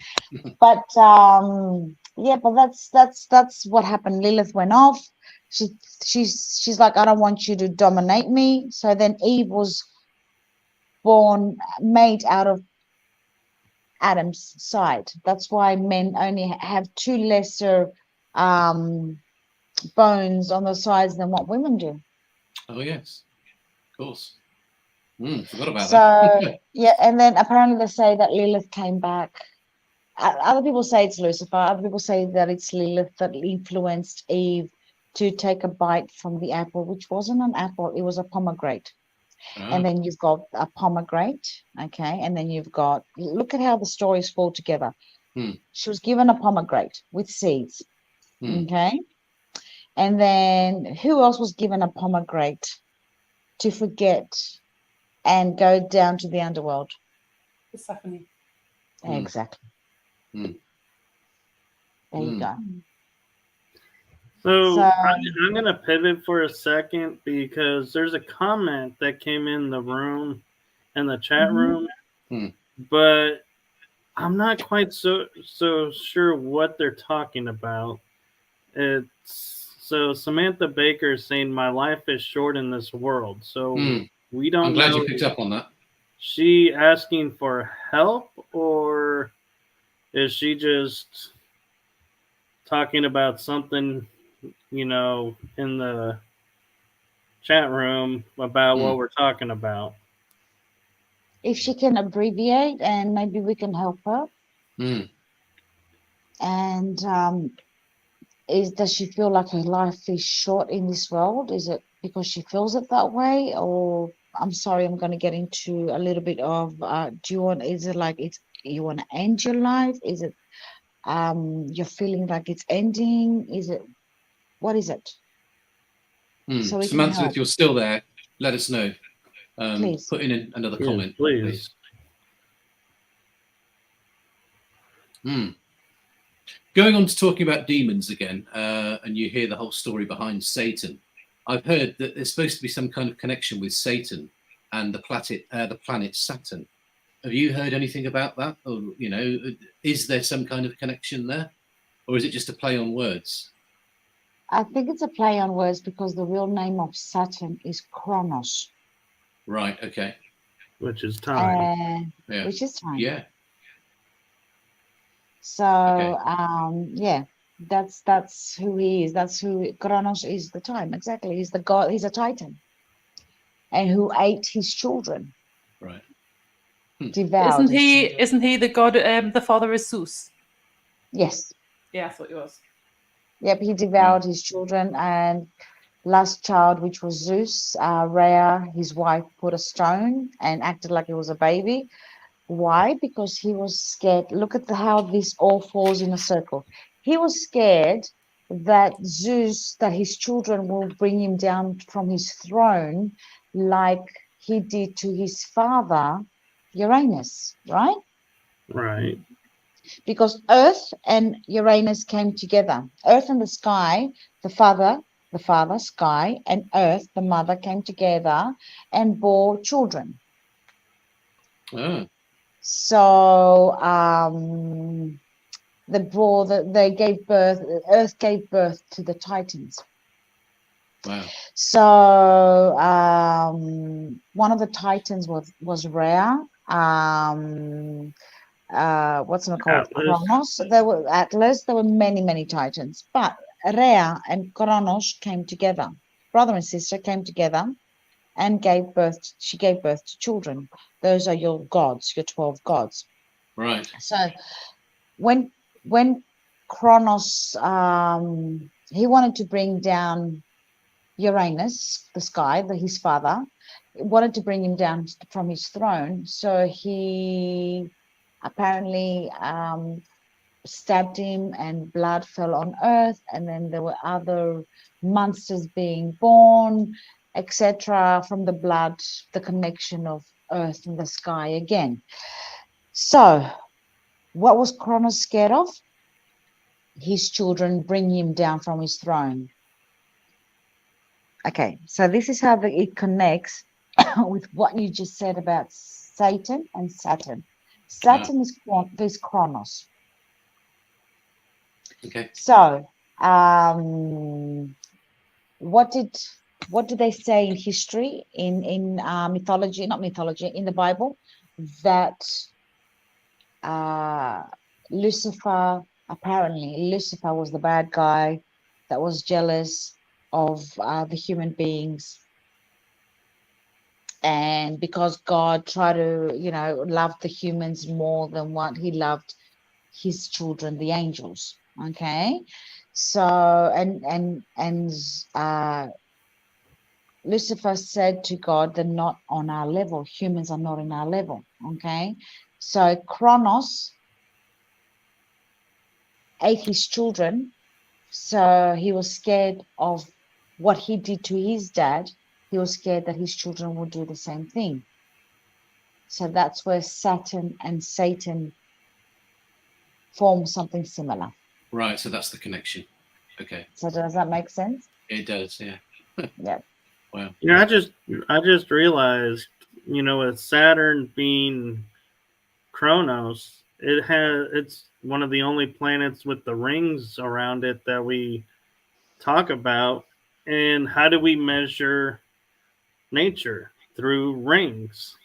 But but that's what happened. Lilith went off. She's like, I don't want you to dominate me. So then Eve was made out of Adam's side. That's why men only have two lesser bones on the sides than what women do. Oh yes, of course. Forgot about that. Yeah, and then apparently they say that Lilith came back. Other people say it's Lucifer. Other people say that it's Lilith that influenced Eve to take a bite from the apple, which wasn't an apple, it was a pomegranate. And then you've got a pomegranate, okay, and then you've got, look at how the stories fall together. She was given a pomegranate with seeds, okay, and then who else was given a pomegranate to forget and go down to the underworld? Persephone. Exactly. Mm. There you go. So So- I'm going to pivot for a second because there's a comment that came in the room, in the chat room, but I'm not quite so sure what they're talking about. It's so Samantha Baker is saying my life is short in this world. So we don't I'm glad know. you picked up on that. She asking for help, or is she just talking about something, in the chat room about what we're talking about? if she can abbreviate, and maybe we can help her. And does she feel like her life is short in this world? Is it because she feels it that way? Or I'm sorry, I'm going to get into a little bit of is it like you want to end your life? Is it you're feeling like it's ending? What is it? So we can Samantha, help. if you're still there, let us know. Please. Put in another Yes, comment, please. Going on to talking about demons again, and you hear the whole story behind Satan. I've heard that there's supposed to be some kind of connection with Satan and the planet Saturn. Have you heard anything about that? Or, is there some kind of connection there? Or is it just a play on words? I think it's a play on words because the real name of Saturn is Kronos. Right, okay. Which is time. Yeah. Which is time. Yeah. So, Okay. that's who he is. That's who Kronos is. The time, exactly. He's the god. He's a Titan, and who ate his children. Right. Devoured. Isn't he the god? The father is Zeus. Yes. Yeah, I thought he was. Yep. He devoured his children, and last child, which was Zeus, Rhea, his wife, put a stone and acted like it was a baby. Why? Because he was scared. Look at how this all falls in a circle. He was scared that Zeus, that his children will bring him down from his throne like he did to his father, Uranus, right? Right. Because Earth and Uranus came together. Earth and the sky, the father, sky, and Earth, the mother, came together and bore children. Oh. So they gave birth. Earth gave birth to the Titans. Wow. So one of the Titans was Rhea. What's it called? Kronos. There were Atlas. There were many Titans, but Rhea and Kronos came together. Brother and sister came together and gave birth. She gave birth to children. Those are your gods, your 12 gods. Right. So when Kronos he wanted to bring down Uranus, the sky, his father, wanted to bring him down from his throne. So he apparently stabbed him, and blood fell on Earth, and then there were other monsters being born, etc., from the blood, the connection of Earth and the sky again. So what was Kronos scared of? His children bring him down from his throne. Okay, so this is how it connects with what you just said about Satan and Saturn. Saturn is Kronos. Okay. So, what do they say in history, in mythology, not mythology, in the Bible, that Lucifer was the bad guy that was jealous of the human beings, and because God tried to love the humans more than what he loved his children, the angels. Okay, so and Lucifer said to God, they're not on our level. Humans are not in our level. Okay, so Kronos ate his children, so he was scared of what he did to his dad. He was scared that his children would do the same thing. So that's where Saturn and Satan form something similar. Right. So that's the connection. Okay. So does that make sense? It does. Yeah. Yeah. Wow. Yeah, I just realized, with Saturn being Kronos, it's one of the only planets with the rings around it that we talk about. And how do we measure nature? Through rings.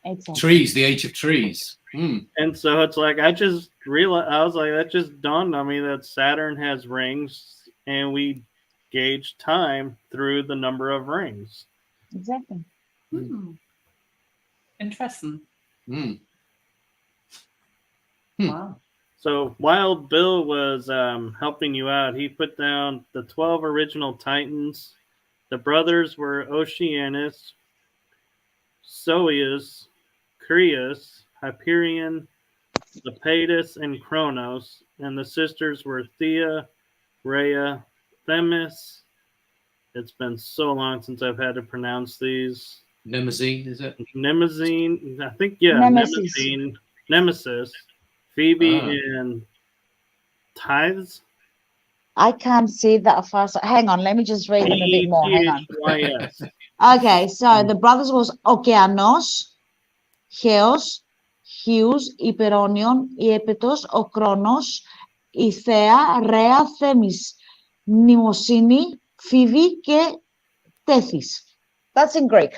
Exactly. Trees, the age of trees. And so it's like I just realized, I was like, that just dawned on me that Saturn has rings, and we gauge time through the number of rings. Exactly. Interesting. Wow. So while Bill was helping you out, he put down the 12 original Titans. The brothers were Oceanus, Soeus, Creus, Hyperion, Lepidus, and Kronos. And the sisters were Thea, Rhea, Themis. It's been so long since I've had to pronounce these. Nemazine, is it? Nemazine, I think, yeah. Nemesis. Nemesis, Phoebe, and Tithes. I can't see that fast. Hang on, let me just read them a bit more. Hang on. Thys. Okay, so the brothers was Okeanos, Heos, Hius, Hyperonion, Iepetos, ο Κρόνος, η Θέα, Ρέα, Θέμης, Μνημοσύνη, Φίβη και Τέθης. That's in Greek.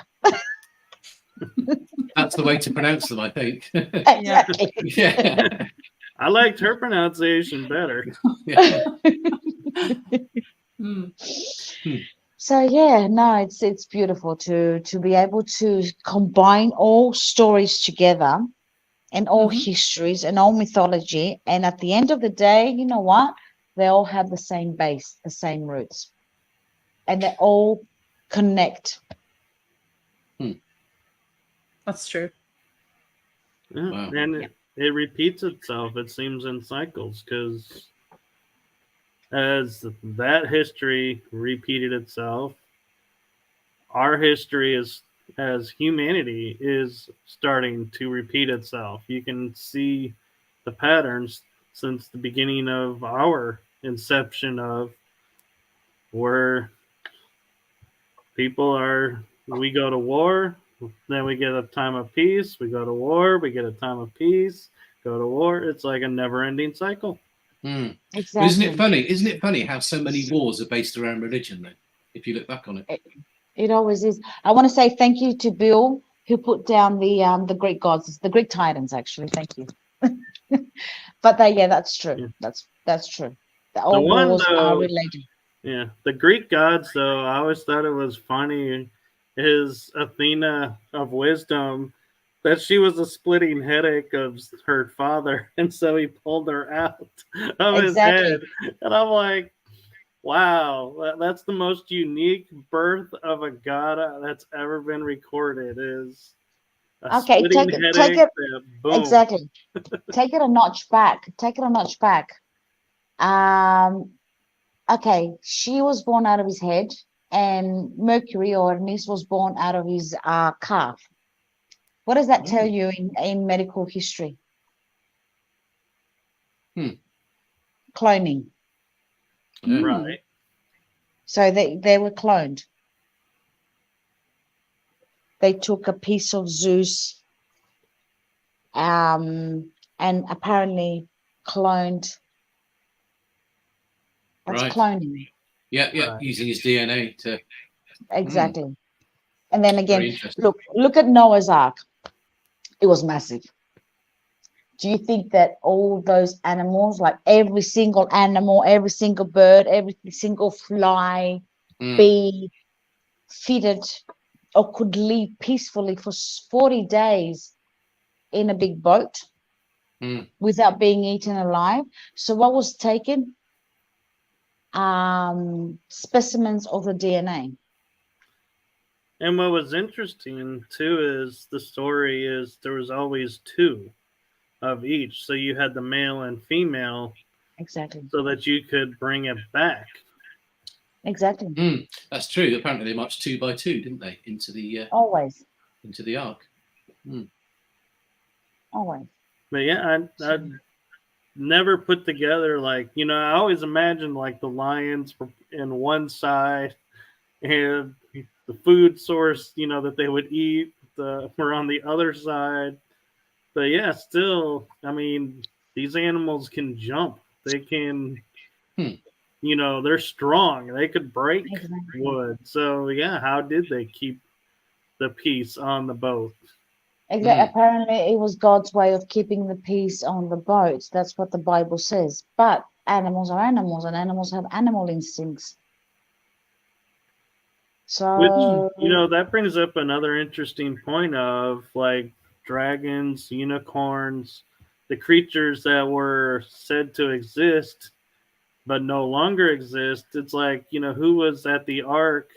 That's the way to pronounce them, I think. Exactly. Yeah. I liked her pronunciation better. Yeah. So yeah, no, it's beautiful to be able to combine all stories together and all histories and all mythology, and at the end of the day, you know what? They all have the same base, the same roots, and they all connect. That's true. Yeah. Wow. And it repeats itself, it seems, in cycles, because as that history repeated itself, our history as humanity is starting to repeat itself. You can see the patterns since the beginning of our inception of where we go to war, then we get a time of peace, we go to war, we get a time of peace, go to war. It's like a never-ending cycle. Exactly. Isn't it funny how so many wars are based around religion, then, if you look back on it? It always is. I want to say thank you to Bill, who put down the Greek gods, the Greek titans, actually. Thank you. But that's true. Yeah. That's true. All wars are related. Yeah, the Greek gods, though, I always thought it was funny, is Athena of wisdom, that she was a splitting headache of her father, and so he pulled her out of his head. And I'm like, wow, that's the most unique birth of a god that's ever been recorded. Is a splitting headache. Boom. Exactly. Take it a notch back. Okay, she was born out of his head, and Mercury or Hermes was born out of his calf. What does that tell you in medical history? Cloning. Right. So they were cloned. They took a piece of Zeus and apparently cloned. That's cloning. Yeah, using his DNA to. Exactly. And then again, Very look at Noah's Ark. It was massive. Do you think that all those animals, like every single animal, every single bird, every single fly, bee, fitted or could live peacefully for 40 days in a big boat without being eaten alive? So what was taken? Specimens of the DNA. And what was interesting too is the story is there was always two of each, so you had the male and female, exactly, so that you could bring it back. Exactly. That's true. Apparently they marched 2 by 2, didn't they, into the always into the ark. Always. But yeah, I never put together, like, I always imagined like the lions were in one side and the food source, that they would eat were on the other side. But yeah, still, I mean, these animals can jump. They can, they're strong. They could break Exactly. wood. So yeah, how did they keep the peace on the boat? Apparently, it was God's way of keeping the peace on the boat. That's what the Bible says. But animals are animals, and animals have animal instincts. Which, So, that brings up another interesting point of like dragons, unicorns, the creatures that were said to exist but no longer exist. It's like, who was at the ark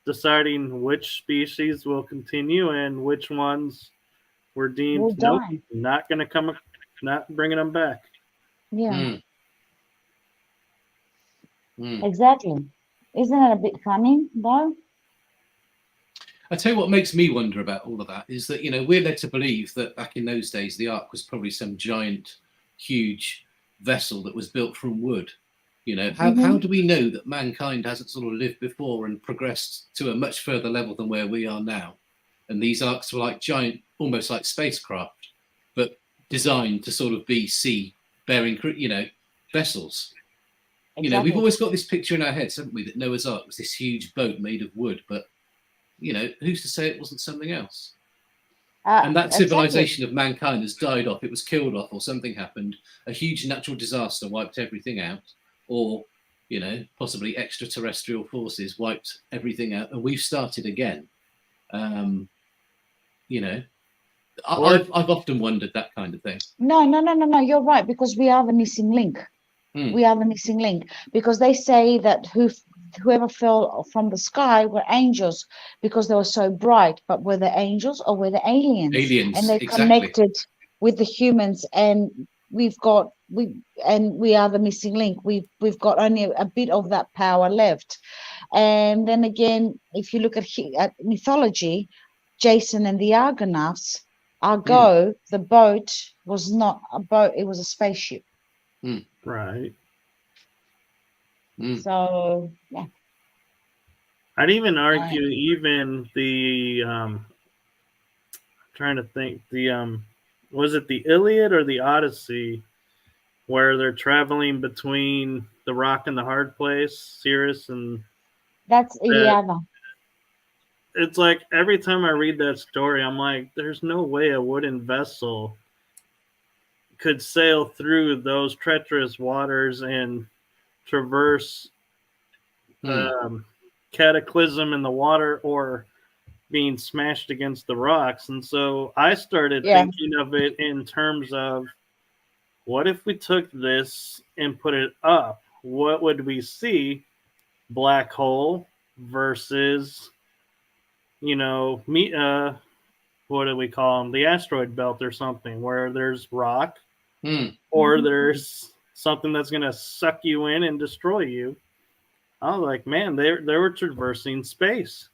deciding which species will continue and which ones were deemed, we'll nope, die. not going to come, not bringing them back. Yeah, Mm. exactly. Isn't it a bit funny, though? I tell you what makes me wonder about all of that is that, we're led to believe that back in those days, the Ark was probably some giant, huge vessel that was built from wood. How do we know that mankind hasn't sort of lived before and progressed to a much further level than where we are now? And these arcs were like giant, almost like spacecraft, but designed to sort of be sea-bearing, vessels. Exactly. We've always got this picture in our heads, haven't we, that Noah's Ark was this huge boat made of wood, but who's to say it wasn't something else? And that civilization of mankind has died off. It was killed off, or something happened. A huge natural disaster wiped everything out, or possibly extraterrestrial forces wiped everything out, and we've started again. I've often wondered that kind of thing. No. You're right, because we are the missing link. We are the missing link, because they say that whoever fell from the sky were angels because they were so bright. But were they angels or were they aliens? Aliens, and they exactly. connected with the humans, and we are the missing link. We've got only a bit of that power left. And then again, if you look at mythology, Jason and the Argonauts, Argo, the boat was not a boat; it was a spaceship. Right. So yeah, I'd even argue even the trying to think, the was it the Iliad or the Odyssey where they're traveling between the rock and the hard place, Cirrus, and that's Iliada. It's like every time I read that story, I'm like, there's no way a wooden vessel could sail through those treacherous waters and traverse cataclysm in the water or being smashed against the rocks. And so I started thinking of it in terms of, what if we took this and put it up? What would we see? Black hole versus, what do we call them? The asteroid belt or something, where there's rock or there's something that's going to suck you in and destroy you. I was like, man, they were traversing space.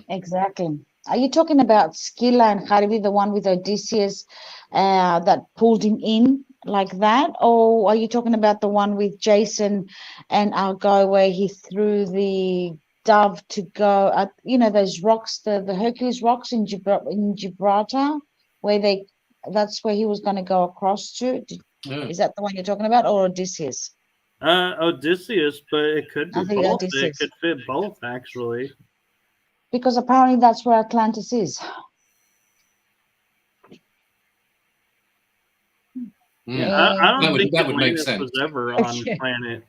Exactly. Are you talking about Scylla and Charybdis, the one with Odysseus that pulled him in like that? Or are you talking about the one with Jason and Argo where he threw the dove to go at, those rocks, the Hercules rocks in Gibraltar, where that's where he was going to go across to? Is that the one you're talking about, or Odysseus? Odysseus, but it could be both. Odysseus. It could fit both, actually. Because apparently that's where Atlantis is. Yeah, I don't think that would make sense. Was ever on the planet.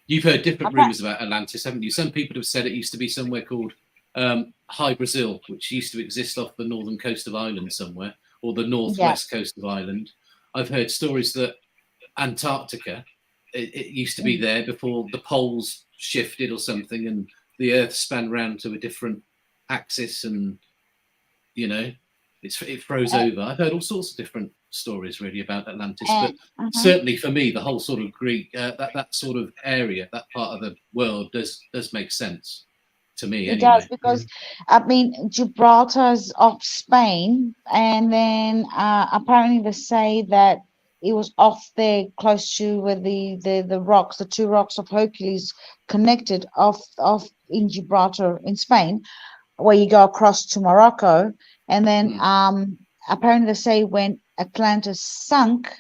You've heard different rumors about Atlantis, haven't you? Some people have said it used to be somewhere called High Brazil, which used to exist off the northern coast of Ireland somewhere, or the northwest coast of Ireland. I've heard stories that Antarctica, it used to be there before the poles shifted or something, and the Earth span round to a different axis, and it froze over. I've heard all sorts of different stories really about Atlantis, but certainly for me, the whole sort of Greek that sort of area, that part of the world does make sense to me. It Anyway. does, because I mean Gibraltar's off Spain, and then apparently they say that it was off there close to where the rocks, the two rocks of Hercules connected off in Gibraltar in Spain, where you go across to Morocco, and then apparently they say when Atlantis sunk,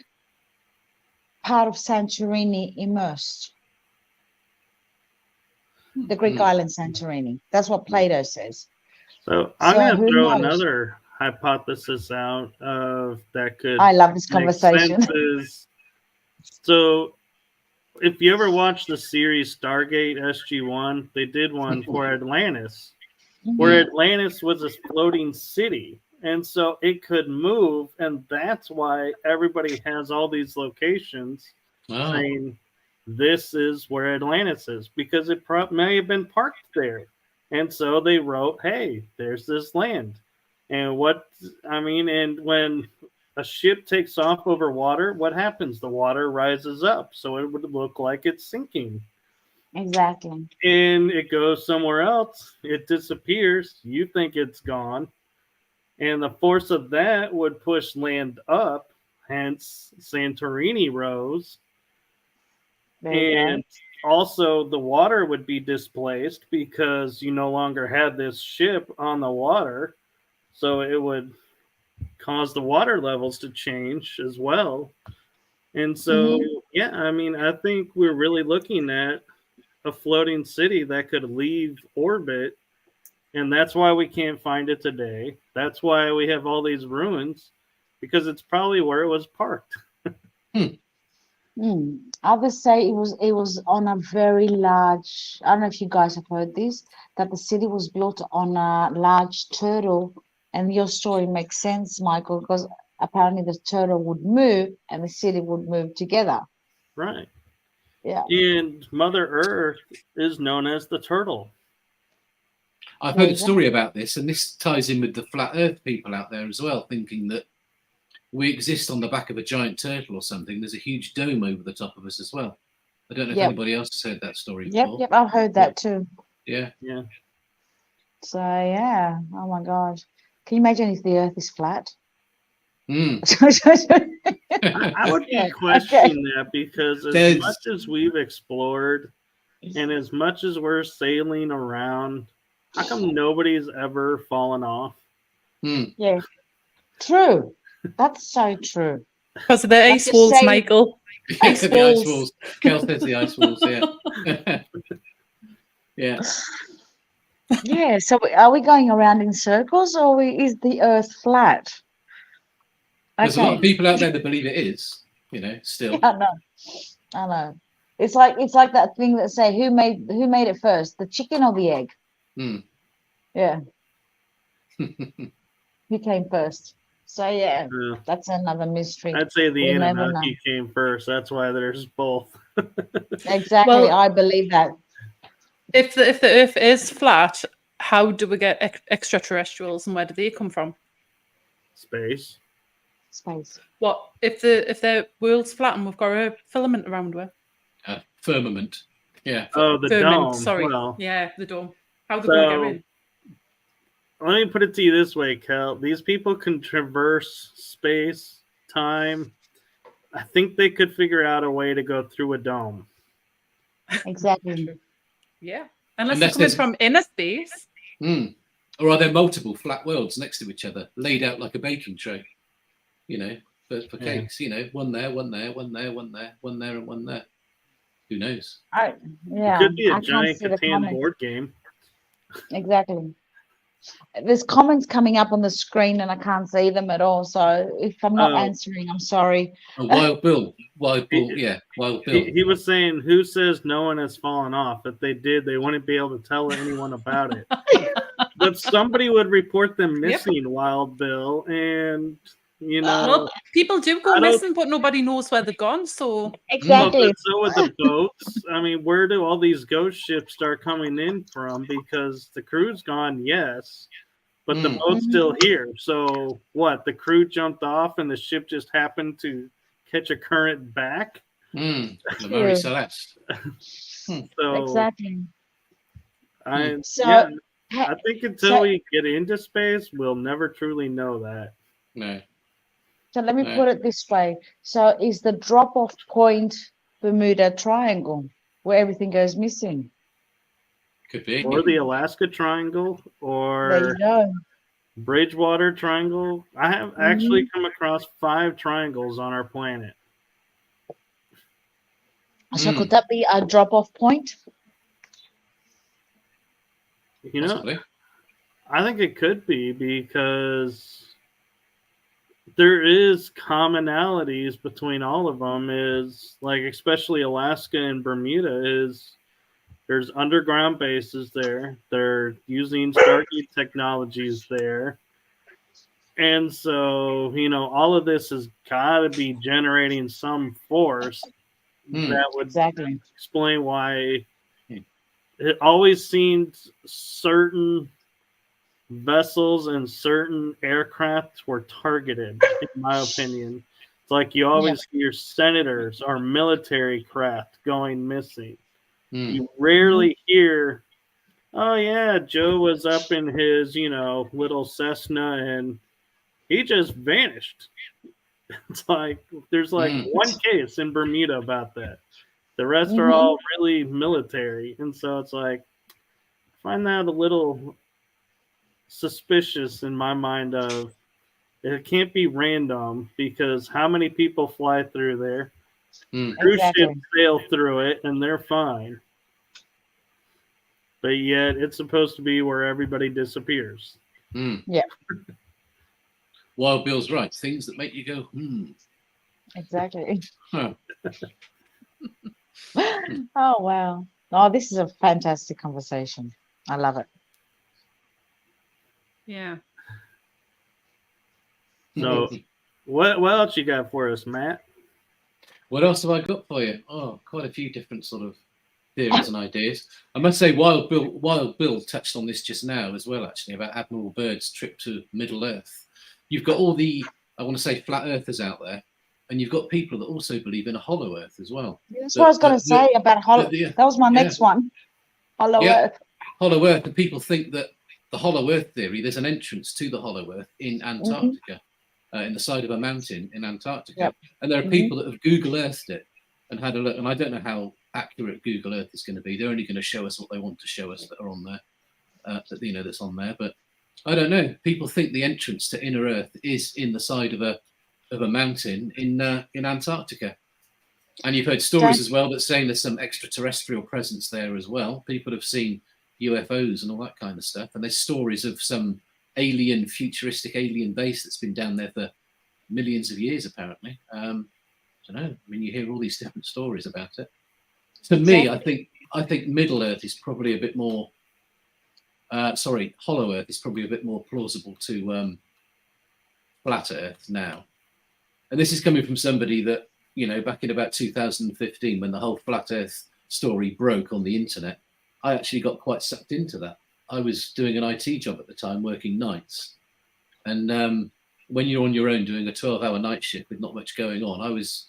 part of Santorini immersed. The Greek island Santorini. That's what Plato says. So I'm So going to who throw knows? another hypothesis out of that could I love this make conversation. sense is, so if you ever watch the series Stargate SG-1, they did one for Atlantis, where Atlantis was a floating city. And so it could move, and that's why everybody has all these locations saying this is where Atlantis is, because it may have been parked there. And so they wrote, hey, there's this land. And and when a ship takes off over water, what happens? The water rises up, so it would look like it's sinking. Exactly. And it goes somewhere else, it disappears, you think it's gone. And the force of that would push land up, hence Santorini rose. And also the water would be displaced because you no longer had this ship on the water. So it would cause the water levels to change as well. And so, I think we're really looking at a floating city that could leave orbit. And that's why we can't find it today. That's why we have all these ruins, because it's probably where it was parked. Others say it was on a very large, I don't know if you guys have heard this, that the city was built on a large turtle. And your story makes sense, Michael, because apparently the turtle would move and the city would move together. Right. Yeah. And Mother Earth is known as the turtle. I've heard a story about this, and this ties in with the flat earth people out there as well, thinking that we exist on the back of a giant turtle or something. There's a huge dome over the top of us as well. I don't know if anybody else has heard that story before. Yep, I've heard that too. Yeah. So, oh my God. Can you imagine if the earth is flat? I would be questioning that, because as much as we've explored and as much as we're sailing around, how come nobody's ever fallen off? Yeah, true. That's so true. Because of the ice walls, Michael. Ice the walls. ice walls. Kel says the ice walls, yeah. Yeah, so are we going around in circles, or is the earth flat? There's a lot of people out there that believe it is, still. I know. It's like that thing that say who made it first, the chicken or the egg? Yeah. Who came first? So that's another mystery. I'd say the Anunnaki came first. That's why there's both. Exactly. Well, I believe that. If the earth is flat, how do we get extraterrestrials, and where do they come from? Space. What if the world's flat and we've got a filament around it? Firmament. Yeah. Oh, the dome. Sorry. Well, the dome. How are they going to go in? Let me put it to you this way, Kel. These people can traverse space, time. I think they could figure out a way to go through a dome. Exactly. Yeah. Unless they're coming from inner space. Or are there multiple flat worlds next to each other, laid out like a baking tray? For cakes, one there, one there, one there, one there, one there, and one there. Who knows? It could be a giant Catan board game. Exactly. There's comments coming up on the screen and I can't see them at all. So if I'm not answering, I'm sorry. Wild Bill. Wild Bill. He was saying, who says no one has fallen off? If they did, they wouldn't be able to tell anyone about it. But somebody would report them missing, Wild Bill, and well, people do go missing, but nobody knows where they're gone. So exactly. So with the boats, where do all these ghost ships start coming in from? Because the crew's gone, yes, but the boat's still here. So what? The crew jumped off, and the ship just happened to catch a current back. The Mary Celeste. So exactly. So, Yeah, ha- I think until so, we get into space, we'll never truly know that. No. so let me No. put it this way. So is the drop-off point Bermuda Triangle where everything goes missing? Could be. Or the Alaska Triangle, There you or go. Bridgewater Triangle. I have actually come across 5 triangles on our planet. So could that be a drop-off point? You know, Possibly. I think it could be, because there is commonalities between all of them. Is like, especially Alaska and Bermuda, is there's underground bases there. They're using Stargate technologies there. And so, all of this has got to be generating some force that would Exactly. explain why it always seems certain vessels and certain aircraft were targeted, in my opinion. It's like you always hear senators or military craft going missing. You rarely hear, oh yeah, Joe was up in his, little Cessna and he just vanished. It's like there's like one case in Bermuda about that. The rest are all really military. And so it's like, I find that a little suspicious in my mind. Of it can't be random, because how many people fly through there? Cruise ships sail through it and they're fine. But yet it's supposed to be where everybody disappears. Yeah. Wild Bill's right. Things that make you go, Exactly. Huh. Oh, wow. Oh, this is a fantastic conversation. I love it. Yeah. So what else you got for us, Matt? What else have I got for you? Oh, quite a few different sort of theories and ideas. I must say, Wild Bill touched on this just now as well, actually, about Admiral Byrd's trip to Middle Earth. You've got all the, I want to say, flat earthers out there, and you've got people that also believe in a hollow earth as well. That's what I was going to say about hollow. That was my next one. Hollow Earth. Hollow Earth. And people think that the hollow earth theory, there's an entrance to the hollow earth in Antarctica, in the side of a mountain in Antarctica. And there are people that have Google Earthed it and had a look. And I don't know how accurate Google Earth is going to be. They're only going to show us what they want to show us that are on there, that's on there. But I don't know. People think the entrance to inner Earth is in the side of a mountain in Antarctica. And you've heard stories as well that saying there's some extraterrestrial presence there as well. People have seen UFOs and all that kind of stuff. And there's stories of some futuristic alien base that's been down there for millions of years, apparently. I don't know. I mean, you hear all these different stories about it. To me, I think Middle Earth is probably a bit more. Hollow Earth is probably a bit more plausible to flat Earth now. And this is coming from somebody that, back in about 2015, when the whole flat Earth story broke on the internet, I actually got quite sucked into that. I was doing an IT job at the time, working nights. And when you're on your own doing a 12-hour night shift with not much going on, I was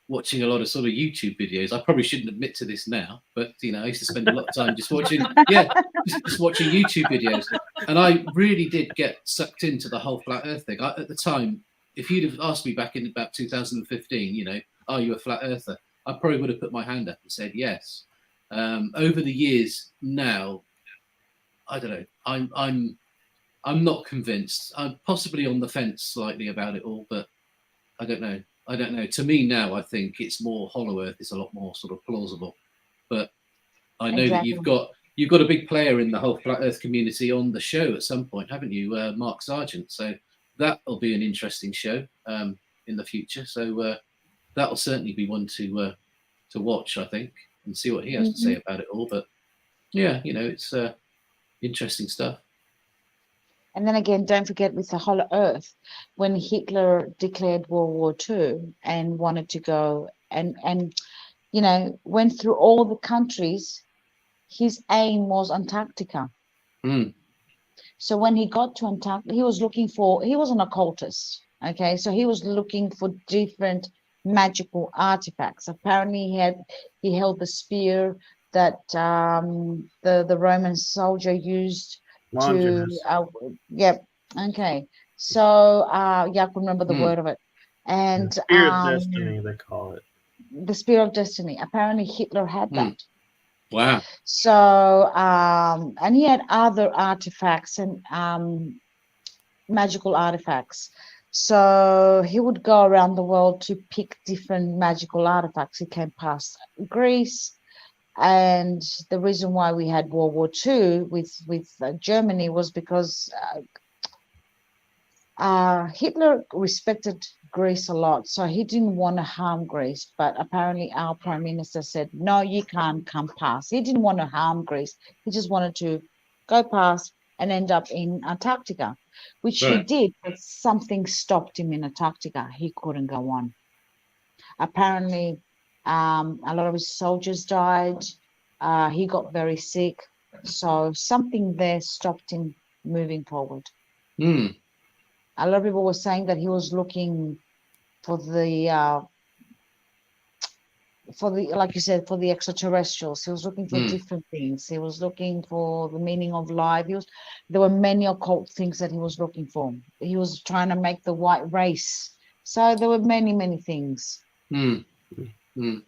watching a lot of sort of YouTube videos. I probably shouldn't admit to this now, but I used to spend a lot of time just watching YouTube videos. And I really did get sucked into the whole flat Earth thing. At the time, if you'd have asked me back in about 2015, are you a flat earther? I probably would have put my hand up and said yes. Over the years now, I don't know. I'm not convinced. I'm possibly on the fence slightly about it all, but I don't know. To me now, I think it's more Hollow Earth is a lot more sort of plausible. But I know that you've got a big player in the whole flat Earth community on the show at some point, haven't you, Mark Sargent? So that'll be an interesting show in the future. So that'll certainly be one to watch, I think, and see what he has to say about it all. But yeah, it's interesting stuff. And then again, don't forget with the Hollow Earth, when Hitler declared World War II and wanted to go and went through all the countries, his aim was Antarctica. So when he got to Antarctica, he was an occultist. Okay, so he was looking for different magical artifacts. Apparently he held the spear that the Roman soldier used Longinus. to. Yep. Okay. So yeah, I can remember the Hmm. word of it. And Spear of Destiny, they call it. the Spear of Destiny. Apparently, Hitler had Hmm. that. Wow. So and he had other artifacts and magical artifacts. So he would go around the world to pick different magical artifacts. He came past Greece, and the reason why we had World War II with Germany was because Hitler respected Greece a lot, so he didn't want to harm Greece. But apparently, our prime minister said, "No, you can't come past." He didn't want to harm Greece; he just wanted to go past and end up in Antarctica, which he Right. did. But something stopped him in Antarctica; he couldn't go on. Apparently, a lot of his soldiers died. He got very sick, so something there stopped him moving forward. Hmm. A lot of people were saying that he was looking for the like you said, for the extraterrestrials. He was looking for Hmm. different things. He was looking for the meaning of life. There were many occult things that he was looking for. He was trying to make the white race. So there were many things. Hmm. Hmm.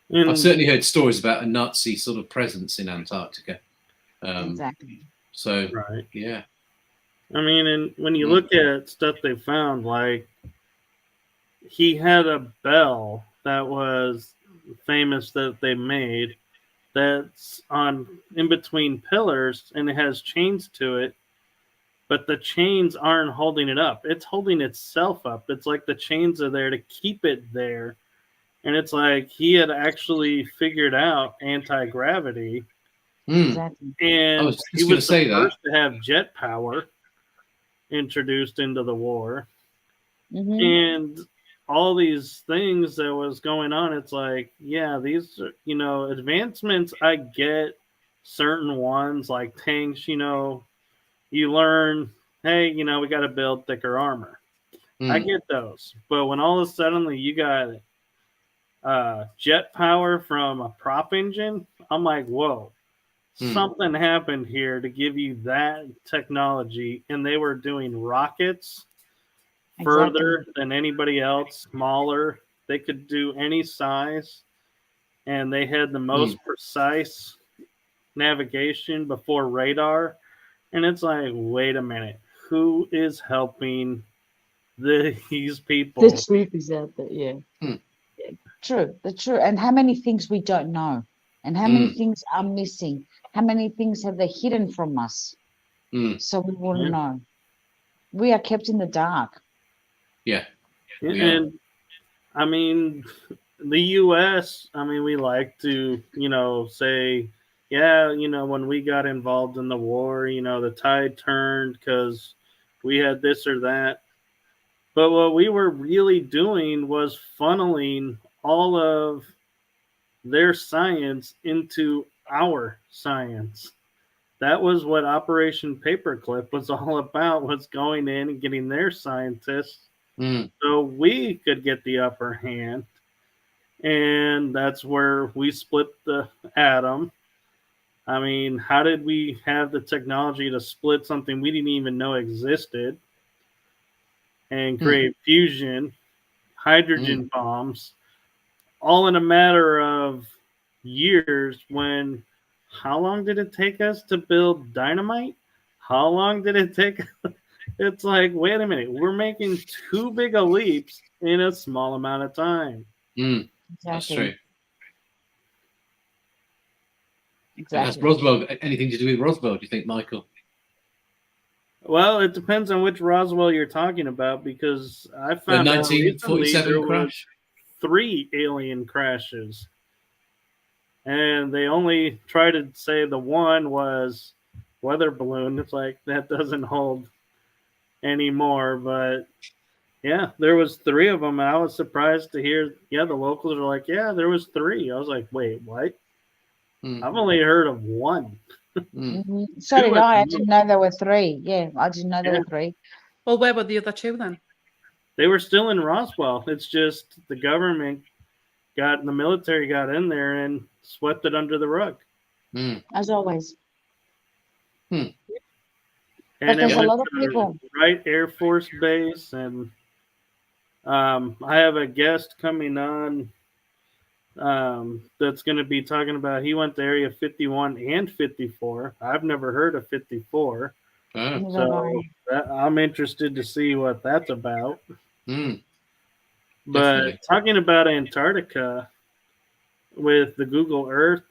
And I've certainly heard stories about a Nazi sort of presence in Antarctica. Exactly. So right. yeah. I mean, and when you Hmm. look at stuff they found, like he had a bell that was famous that they made that's on in between pillars and it has chains to it, but the chains aren't holding it up. It's holding itself up. It's like the chains are there to keep it there. And it's like he had actually figured out anti-gravity, Hmm. Exactly. I and was he just going to was say the that. first to have jet power introduced into the war. Hmm. And all these things that was going on, it's like, yeah, these are, advancements. I get certain ones like tanks, you learn, hey, we got to build thicker armor. I Hmm. get those. But when all of a sudden you got jet power from a prop engine, I'm like, whoa, Hmm. something happened here to give you that technology. And they were doing rockets further than anybody else, smaller. They could do any size, and they had the most precise navigation before radar. And it's like, wait a minute, who is helping these people? The truth is out there. Yeah. Hmm. True. The true. And how many things we don't know, and how many things are missing. How many things have they hidden from us? Hmm. So we wouldn't Yeah. know. We are kept in the dark. Yeah. We are. And I mean, the U.S., I mean, we like to, say, yeah, when we got involved in the war, the tide turned because we had this or that. But what we were really doing was funneling all of their science into our science. That was what Operation Paperclip was all about, was going in and getting their scientists Hmm. so we could get the upper hand. And that's where we split the atom. I mean, how did we have the technology to split something we didn't even know existed and create fusion, hydrogen bombs, all in a matter of years? When how long did it take us to build dynamite? How long did it take? It's like, wait a minute, we're making too big a leaps in a small amount of time. Hmm. Exactly. That's true. And has Exactly. Roswell anything to do with Roswell, do you think, Michael? Well, it depends on which Roswell you're talking about, because I The found out recently 1947 there was crash? 3 alien crashes, and they only try to say the one was weather balloon. It's like that doesn't hold anymore, but yeah, there was 3 of them. I was surprised to hear. Yeah, the locals are like, yeah, there was 3. I was like, wait, what? Hmm. I've only heard of 1. Hmm. So 2 did at I. I the didn't most. know there were 3. Yeah, I didn't know there Yeah. were 3. Well, where were the other 2 then? They were still in Roswell. It's just the government the military got in there and swept it under the rug. as always. And But there's it a went lot of to people. Wright Air Force Base, and I have a guest coming on that's going to be talking about. He went to Area 51 and 54. I've never heard of 54, so I'm interested to see what that's about. But Definitely. talking about Antarctica with the Google Earth,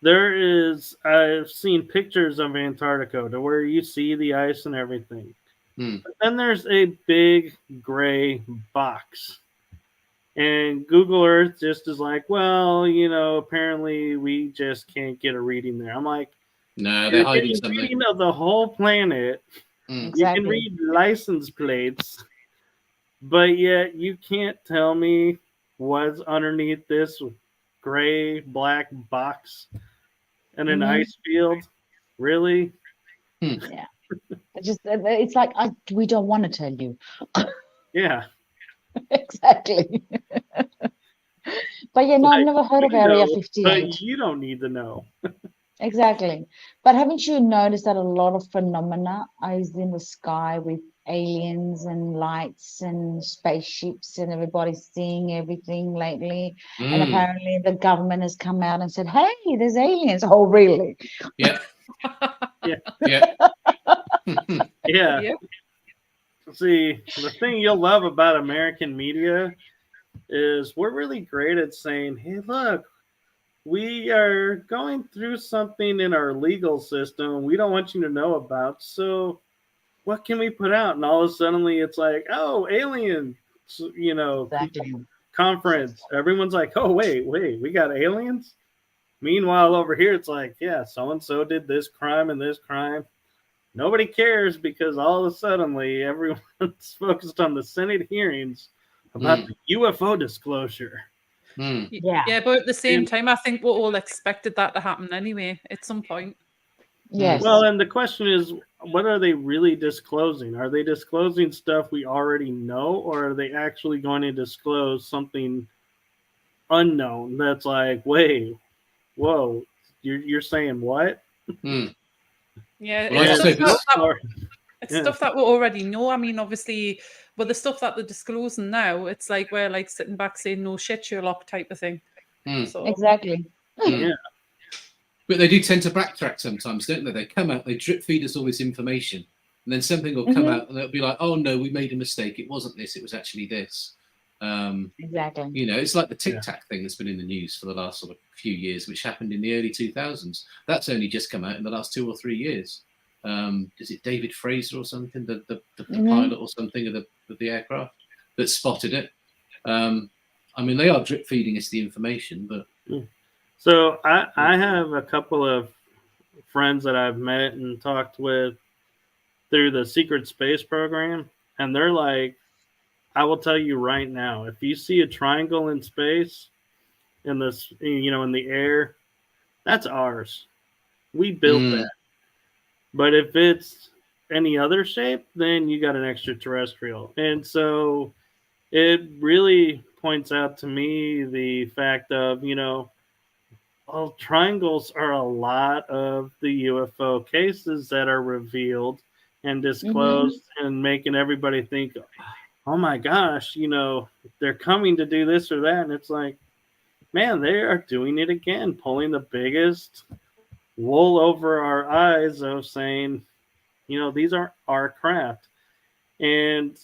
I've seen pictures of Antarctica to where you see the ice and everything. But then there's a big gray box. And Google Earth just is like, well, apparently we just can't get a reading there. I'm like, no, they're hiding something. Reading of the whole planet. Exactly. You can read license plates, but yet you can't tell me what's underneath this gray black box and an ice field. Really? Yeah. It's like we don't want to tell you. Yeah. Exactly. But I've never heard of Area 58. But you don't need to know. Exactly. But haven't you noticed that a lot of phenomena is in the sky with aliens and lights and spaceships, and everybody's seeing everything lately? And apparently the government has come out and said, hey, there's aliens. Oh, really? Yeah. Yeah. Yeah. Yeah. Yep. See, the thing you'll love about American media is we're really great at saying, hey, look, we are going through something in our legal system we don't want you to know about. So what can we put out? And all of a sudden it's like, oh, alien, Exactly. conference. Everyone's like, oh, wait, we got aliens? Meanwhile, over here, it's like, yeah, so-and-so did this crime and this crime. Nobody cares because all of a sudden everyone's focused on the Senate hearings about the UFO disclosure. Yeah. But at the same time, I think we all expected that to happen anyway at some point. Yes. Well, and the question is, what are they really disclosing? Are they disclosing stuff we already know, or are they actually going to disclose something unknown that's like, wait, whoa, you're saying what? Yeah, Well, it's stuff that we already know. I mean, obviously, but the stuff that they're disclosing now, it's like we're like sitting back saying, no shit, Sherlock type of thing. So, exactly. Yeah. But they do tend to backtrack sometimes, don't they? They come out, they drip feed us all this information, and then something will come out and they'll be like, oh no, we made a mistake. It wasn't this, it was actually this. Exactly. It's like the Tic Tac thing that's been in the news for the last sort of few years, which happened in the early 2000s. That's only just come out in the last 2 or 3 years. Is it David Fraser or something, the pilot or something of the aircraft that spotted it? I mean, they are drip feeding us the information, but so I have a couple of friends that I've met and talked with through the secret space program, and they're like, I will tell you right now, if you see a triangle in space in this, in the air, that's ours. We built that. But if it's any other shape, then you got an extraterrestrial. And so it really points out to me the fact of, triangles are a lot of the UFO cases that are revealed and disclosed and making everybody think, oh my gosh, they're coming to do this or that. And it's like, man, they are doing it again, pulling the biggest wool over our eyes of saying, these are our craft. And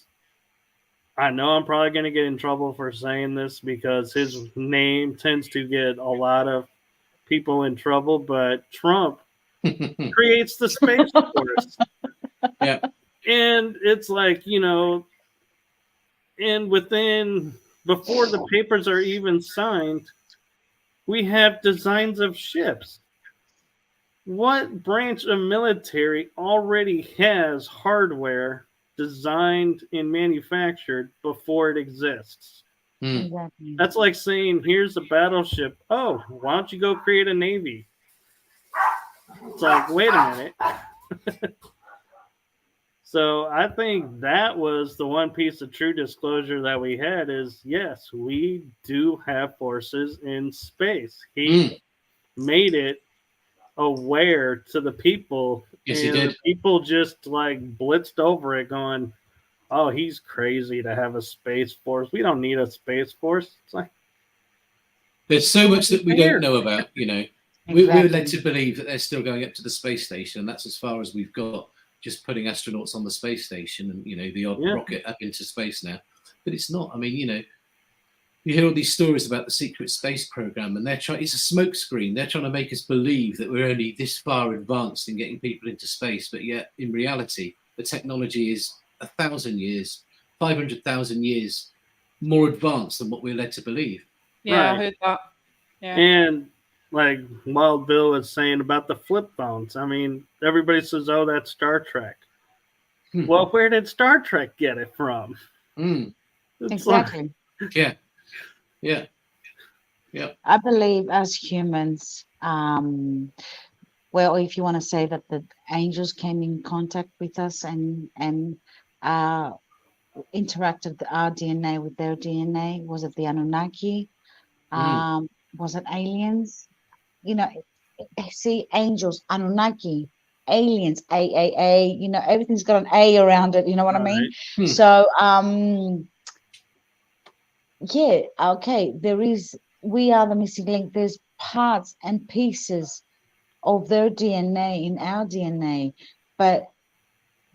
I know I'm probably going to get in trouble for saying this because his name tends to get a lot of people in trouble, but Trump creates the Space Force. Yeah. And it's like, and before the papers are even signed, we have designs of ships. What branch of military already has hardware designed and manufactured before it exists? Exactly. That's like saying, here's a battleship. Oh, why don't you go create a navy? It's like, wait a minute. So I think that was the one piece of true disclosure that we had is, yes, we do have forces in space. He made it aware to the people. Yes, and he did. the people just like blitzed over it going, oh, he's crazy to have a space force. We don't need a space force. It's like, There's so much that we Fair. don't know about, you know. Exactly. We're led to believe that they're still going up to the space station, and that's as far as we've got, just putting astronauts on the space station and, you know, the odd Yeah. rocket up into space now. But it's not. I mean, you know, you hear all these stories about the secret space program, and it's a smokescreen. They're trying to make us believe that we're only this far advanced in getting people into space, but yet in reality, the technology is 1,000 years, 500,000 years more advanced than what we're led to believe. Yeah, I Right. heard that. Yeah. and like Wild Bill was saying about the flip phones. I mean, everybody says, oh, that's Star Trek. Hmm. Well, where did Star Trek get it from? Mm. It's like, Exactly. Yeah. Yeah. Yeah. I believe as humans, well, if you want to say that the angels came in contact with us and interacted our DNA with their DNA, was it the Anunnaki? Was it aliens? You know, see, angels, Anunnaki, aliens, A, you know, everything's got an A around it, you know what I mean? Hmm. So, yeah, okay, we are the missing link. There's parts and pieces of their DNA in our DNA, but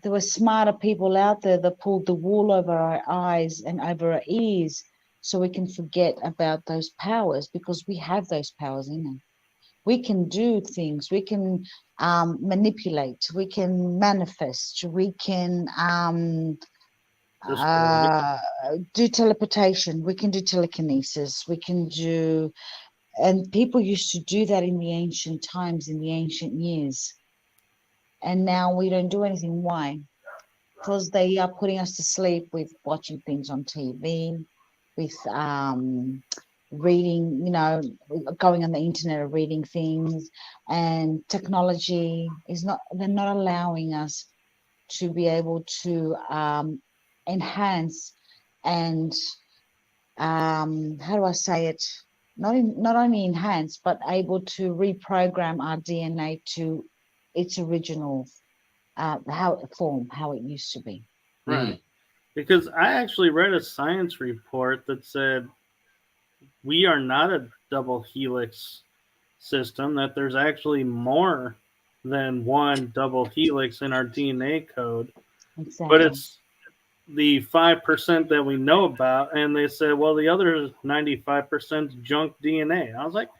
there were smarter people out there that pulled the wool over our eyes and over our ears so we can forget about those powers, because we have those powers in us. We can do things, we can manipulate, we can manifest, we can do teleportation, we can do telekinesis, we can do, and people used to do that in the ancient times, in the ancient years. And now we don't do anything. Why? Because they are putting us to sleep with watching things on TV, with reading, you know, going on the internet or reading things, and technology is not, they're not allowing us to be able to enhance and how do I say it? Not only enhance, but able to reprogram our DNA to its original how it used to be. right. Because I actually read a science report that said we are not a double helix system, that there's actually more than one double helix in our DNA code. Exactly. But it's the 5% that we know about, and they said, well, the other 95% is junk DNA. I was like,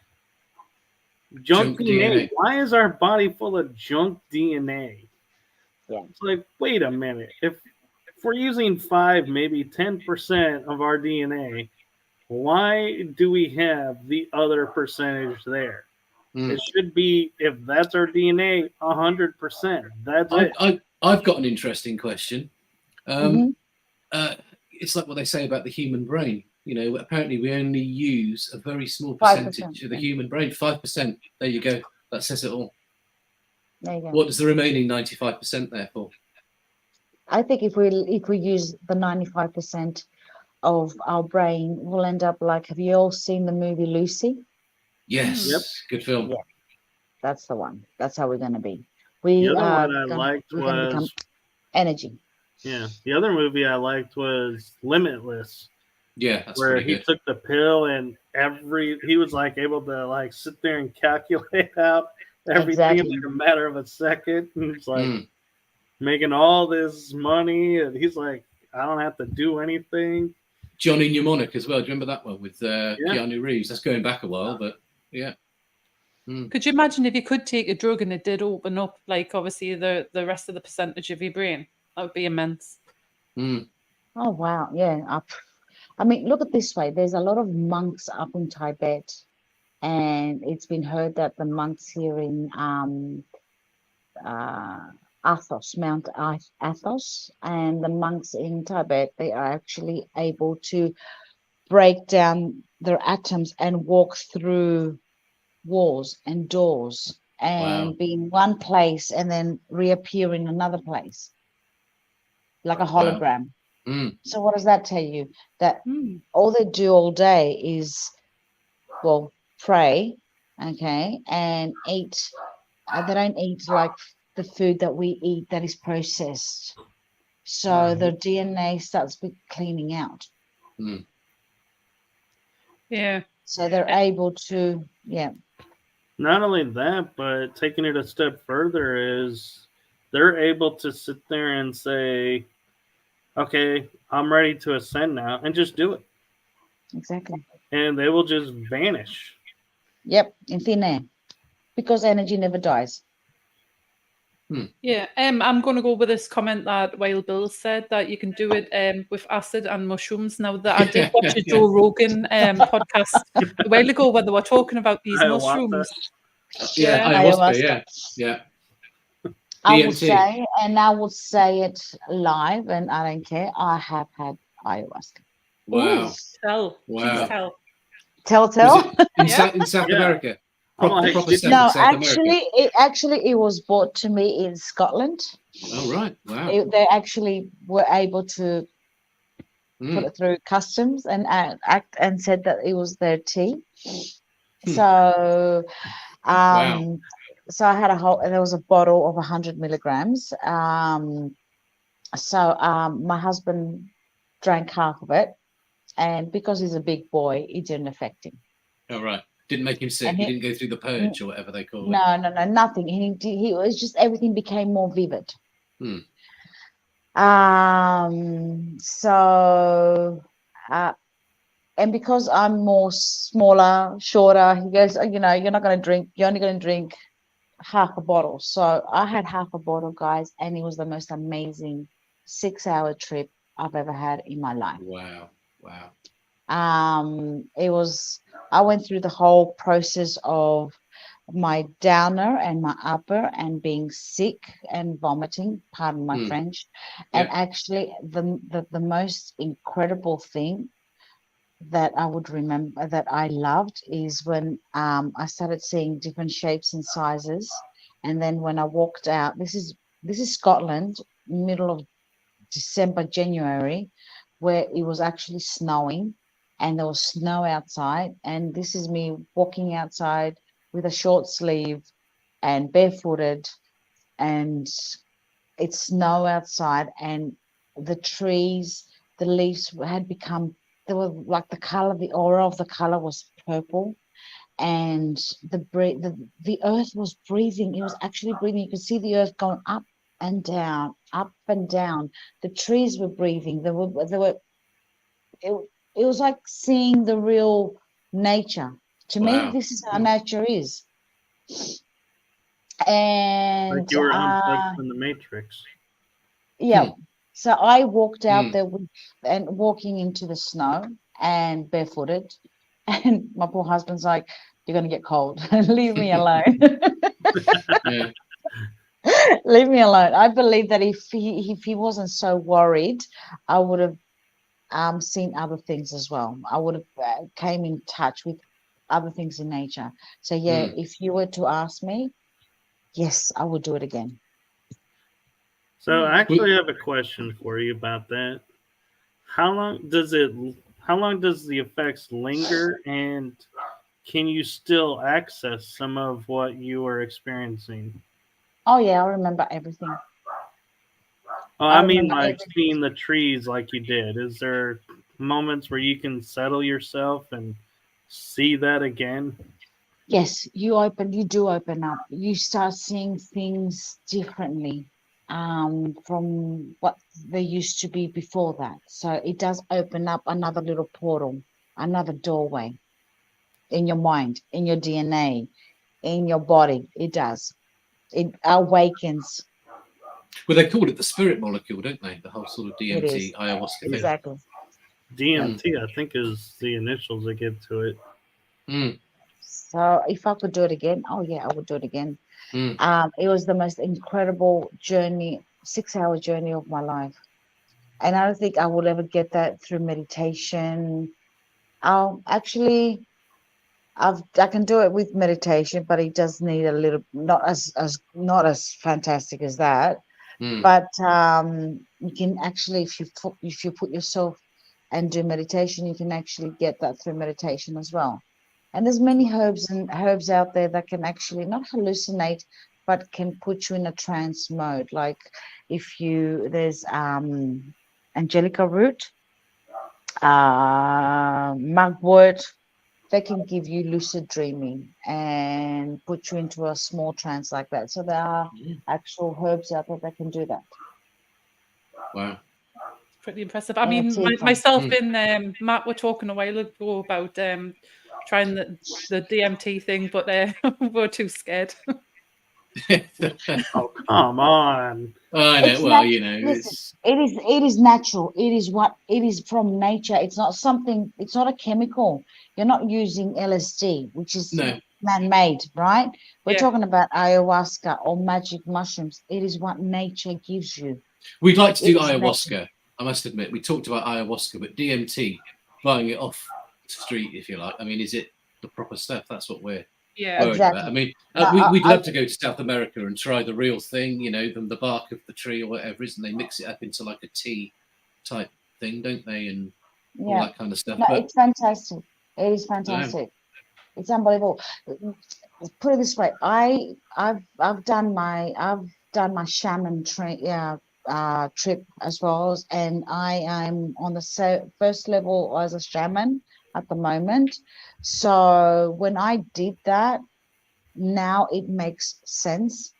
junk DNA? Why is our body full of junk DNA? Yeah. It's like, wait a minute. If we're using 5, maybe 10% of our DNA, why do we have the other percentage there? It should be, if that's our DNA, 100%. That's it. I've got an interesting question. It's like what they say about the human brain. You know, apparently we only use a very small percentage of the human brain. 5%. There you go. That says it all. There you go. What does the remaining 95% there for? I think if we use the 95% of our brain, we'll end up like, have you all seen the movie Lucy? Yes. Yep. Good film. Yeah. That's the one. That's how we're going to be. The other one I liked was energy. Yeah. The other movie I liked was Limitless. Yeah, that's where pretty he good. took the pill and he was like able to like sit there and calculate out everything in like a matter of a second. And it's like making all this money, and he's like, I don't have to do anything. Johnny Mnemonic as well. Do you remember that one with Keanu Reeves? That's going back a while, but yeah. Could you imagine if you could take a drug and it did open up, like obviously the rest of the percentage of your brain? That would be immense. Oh wow, yeah. I mean, look at this way. There's a lot of monks up in Tibet, and it's been heard that the monks here in Athos, Mount Athos, and the monks in Tibet, they are actually able to break down their atoms and walk through walls and doors and be in one place and then reappear in another place, like a hologram. So what does that tell you? That all they do all day is, well, pray, okay, and eat they don't eat like the food that we eat that is processed. So their DNA starts cleaning out. Mm. Yeah. So they're able to, Not only that, but taking it a step further is they're able to sit there and say, okay, I'm ready to ascend now, and just do it. exactly. And they will just vanish. Yep, in thin air, because energy never dies. Yeah, I'm going to go with this comment that Wild Bill said, that you can do it with acid and mushrooms. Now, that I did watch a Joe Rogan podcast a while ago where they were talking about these Ayahuasca. mushrooms. Yeah, Yeah. ayahuasca. Yeah. I will DMT. say, and I will say it live, and I don't care. I have had ayahuasca. Wow. Tell. Wow. Please tell. Tell. Was it in, Yeah. in South Yeah. America? I'm like, Proper did- South No, America. actually, it was brought to me in Scotland. Oh, right. Wow. They actually were able to put it through customs and act and said that it was their tea. So, Wow. so I had there was a bottle of 100 milligrams. So my husband drank half of it, and because he's a big boy, it didn't affect him. Oh, right. Didn't make him sick. And He he- didn't go through the purge or whatever they call it. No, nothing. He was just, everything became more vivid. So, and because I'm more smaller, shorter, he goes, you're not going to drink, you're only going to drink half a bottle. So I had half a bottle, guys, and it was the most amazing 6-hour trip I've ever had in my life. Wow. Wow. I went through the whole process of my downer and my upper, and being sick and vomiting, pardon my French. And actually the most incredible thing that I would remember that I loved is when I started seeing different shapes and sizes. And then when I walked out, this is Scotland, middle of December, January, where it was actually snowing and there was snow outside. And this is me walking outside with a short sleeve and barefooted, and it's snow outside, and the trees, the leaves had become, they were like the color, the aura of the color was purple, and the earth was breathing. It was actually breathing. You could see the earth going up and down, up and down. The trees were breathing. It was like seeing the real nature. To me, this is how nature is. And like you were unplugged from the Matrix. yeah. So I walked out there and walking into the snow and barefooted, and my poor husband's like, "You're going to get cold. Leave me alone." Leave me alone. I believe that if he wasn't so worried, I would have seen other things as well. I would have came in touch with other things in nature. So yeah, if you were to ask me, yes, I would do it again. So I actually have a question for you about that. How long does the effects linger, and can you still access some of what you were experiencing? Oh yeah, I remember everything. Oh, I mean, like seeing the trees like you did. Is there moments where you can settle yourself and see that again? Yes, you do open up. You start seeing things differently from what they used to be before that. So it does open up another little portal, another doorway in your mind, in your DNA, in your body. It does. It awakens. Well, they call it the spirit molecule, don't they? The whole sort of DMT, ayahuasca thing. Exactly. DMT, I think, is the initials that give to it. So if I could do it again, oh yeah, I would do it again. It was the most incredible journey, 6-hour journey of my life. And I don't think I would ever get that through meditation. Actually, I can do it with meditation, but it does need a little, not as fantastic as that. But you can actually, if you put yourself and do meditation, you can actually get that through meditation as well. And there's many herbs out there that can actually not hallucinate, but can put you in a trance mode. Like if there's Angelica root, mugwort, they can give you lucid dreaming and put you into a small trance like that. So there are actual herbs out there that can do that. Wow. Pretty impressive. I mean, myself and Matt were talking a while ago about trying the DMT thing, but we're too scared. Oh, come on. I know. Well, you know, listen, it is natural. It is from nature. It's not something. It's not a chemical. You're not using LSD, which is man-made, right? We're talking about ayahuasca or magic mushrooms. It is what nature gives you. We'd like to do ayahuasca. Nature. I must admit, we talked about ayahuasca, but DMT, buying it off the street, if you like. I mean, is it the proper stuff? That's what we're worried about. I mean, we'd love to go to South America and try the real thing, you know, the bark of the tree or whatever it is, and they mix it up into like a tea type thing, don't they? And all that kind of stuff. No, it's fantastic. It is fantastic. It's unbelievable. Put it this way, I've done my shaman trip as well, and I am on the first level as a shaman at the moment. So when I did that, now it makes sense.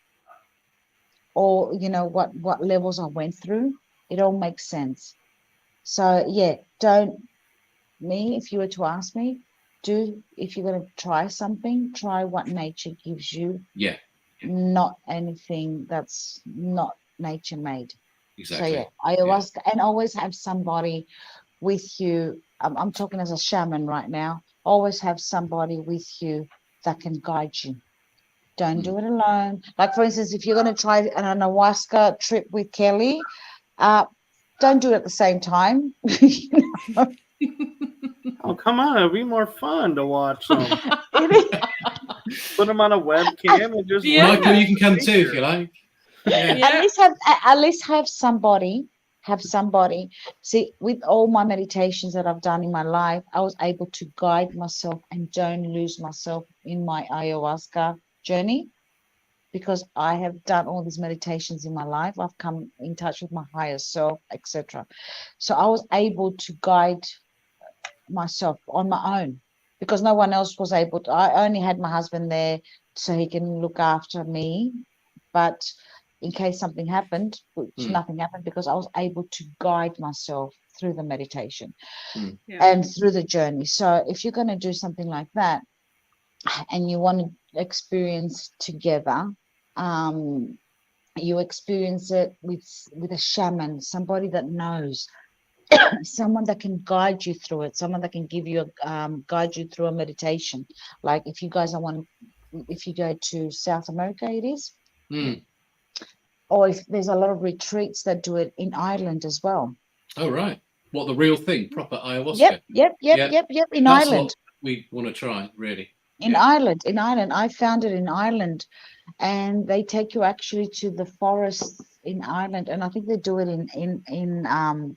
Or you know what levels I went through, it all makes sense. So yeah, if you were to ask me, if you're going to try something, try what nature gives you. Yeah. Not anything that's not nature made. Exactly. So yeah, ayahuasca, and always have somebody with you. I'm talking as a shaman right now. Always have somebody with you that can guide you. Don't do it alone. Like for instance, if you're going to try an ayahuasca trip with Kelly, don't do it at the same time. Oh, come on. It'd be more fun to watch them. Put them on a webcam and just... Michael, you can come too if you like. Yeah. At least have somebody. See, with all my meditations that I've done in my life, I was able to guide myself and don't lose myself in my ayahuasca journey, because I have done all these meditations in my life. I've come in touch with my higher self, etc. So I was able to guide myself on my own, because no one else was able to. I only had my husband there so he can look after me, but in case something happened, which nothing happened, because I was able to guide myself through the meditation and through the journey. So if you're going to do something like that and you want to experience together, you experience it with a shaman, somebody that knows, someone that can guide you through it, someone that can give you guide you through a meditation. Like if you go to South America, it is. Or if there's a lot of retreats that do it in Ireland as well. Oh, right. What, the real thing, proper ayahuasca? Yep. In That's Ireland. What we want to try, really. In Ireland. I found it in Ireland, and they take you actually to the forests in Ireland, and I think they do it in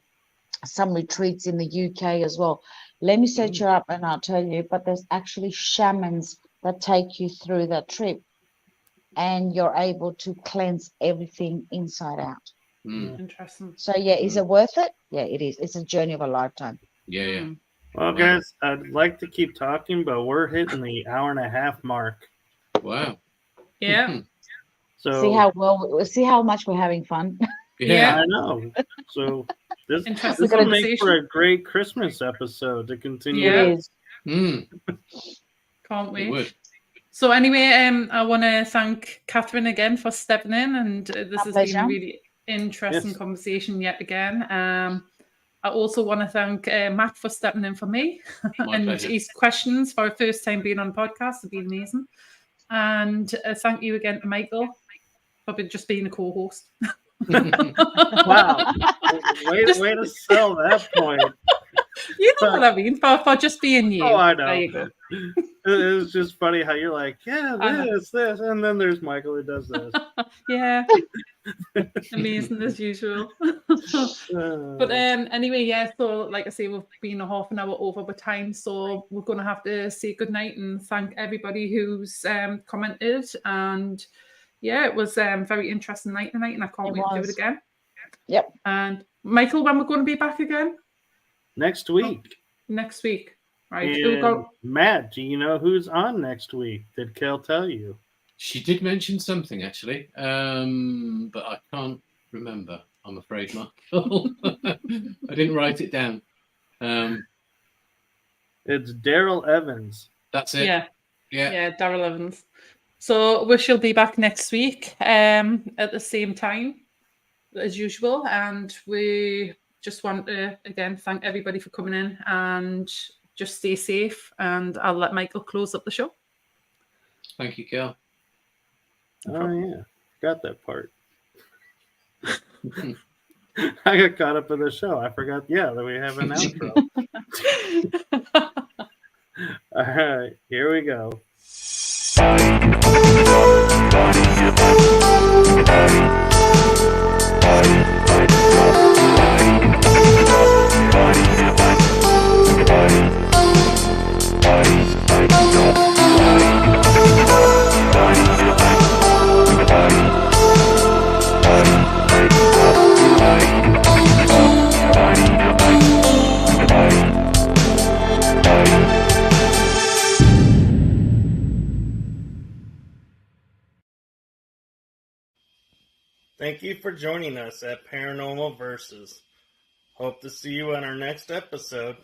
some retreats in the UK as well. Let me search it up and I'll tell you. But there's actually shamans that take you through that trip, and you're able to cleanse everything inside out. Interesting. So yeah, is it worth it? Yeah, it is. It's a journey of a lifetime. Yeah. Well, guys, I'd like to keep talking, but we're hitting the 1.5 hour mark. Wow. Yeah. So see how much we're having fun. Yeah. I know. So this will make for a great Christmas episode to continue. It is. Can't wait. So anyway, I want to thank Kathrine again for stepping in, and this has been a really interesting conversation yet again. I also want to thank Matt for stepping in for me and his questions for a first time being on the podcast have been amazing. And thank you again to Michael for just being a co-host. Wow. Way to sell that point. You know what I mean, for just being you. Oh, I know. There you go. It's just funny how you're like, this, and then there's Michael who does this. Yeah. Amazing as usual. But anyway, so like I say, we've been a half an hour over the time, so we're going to have to say goodnight and thank everybody who's commented and yeah, it was very interesting night tonight, and I can't It wait to do it was. again. Yep. And Michael, when we're going to be back again? Next week. Next week. Right. Who And go? Matt, do you know who's on next week? Did Kell tell you? She did mention something actually, but I can't remember. I'm afraid, Michael. I didn't write it down. It's Daryl Evans. That's it. Yeah, Daryl Evans. So we shall be back next week at the same time as usual, and we just want to again thank everybody for coming in, and just stay safe, and I'll let Michael close up the show. Thank you, Kell. Oh yeah, forgot that part. I got caught up in the show. I forgot. Yeah, that we have an outro. All right, here we go. Thank you for joining us at Paranormal Versus. Hope to see you on our next episode.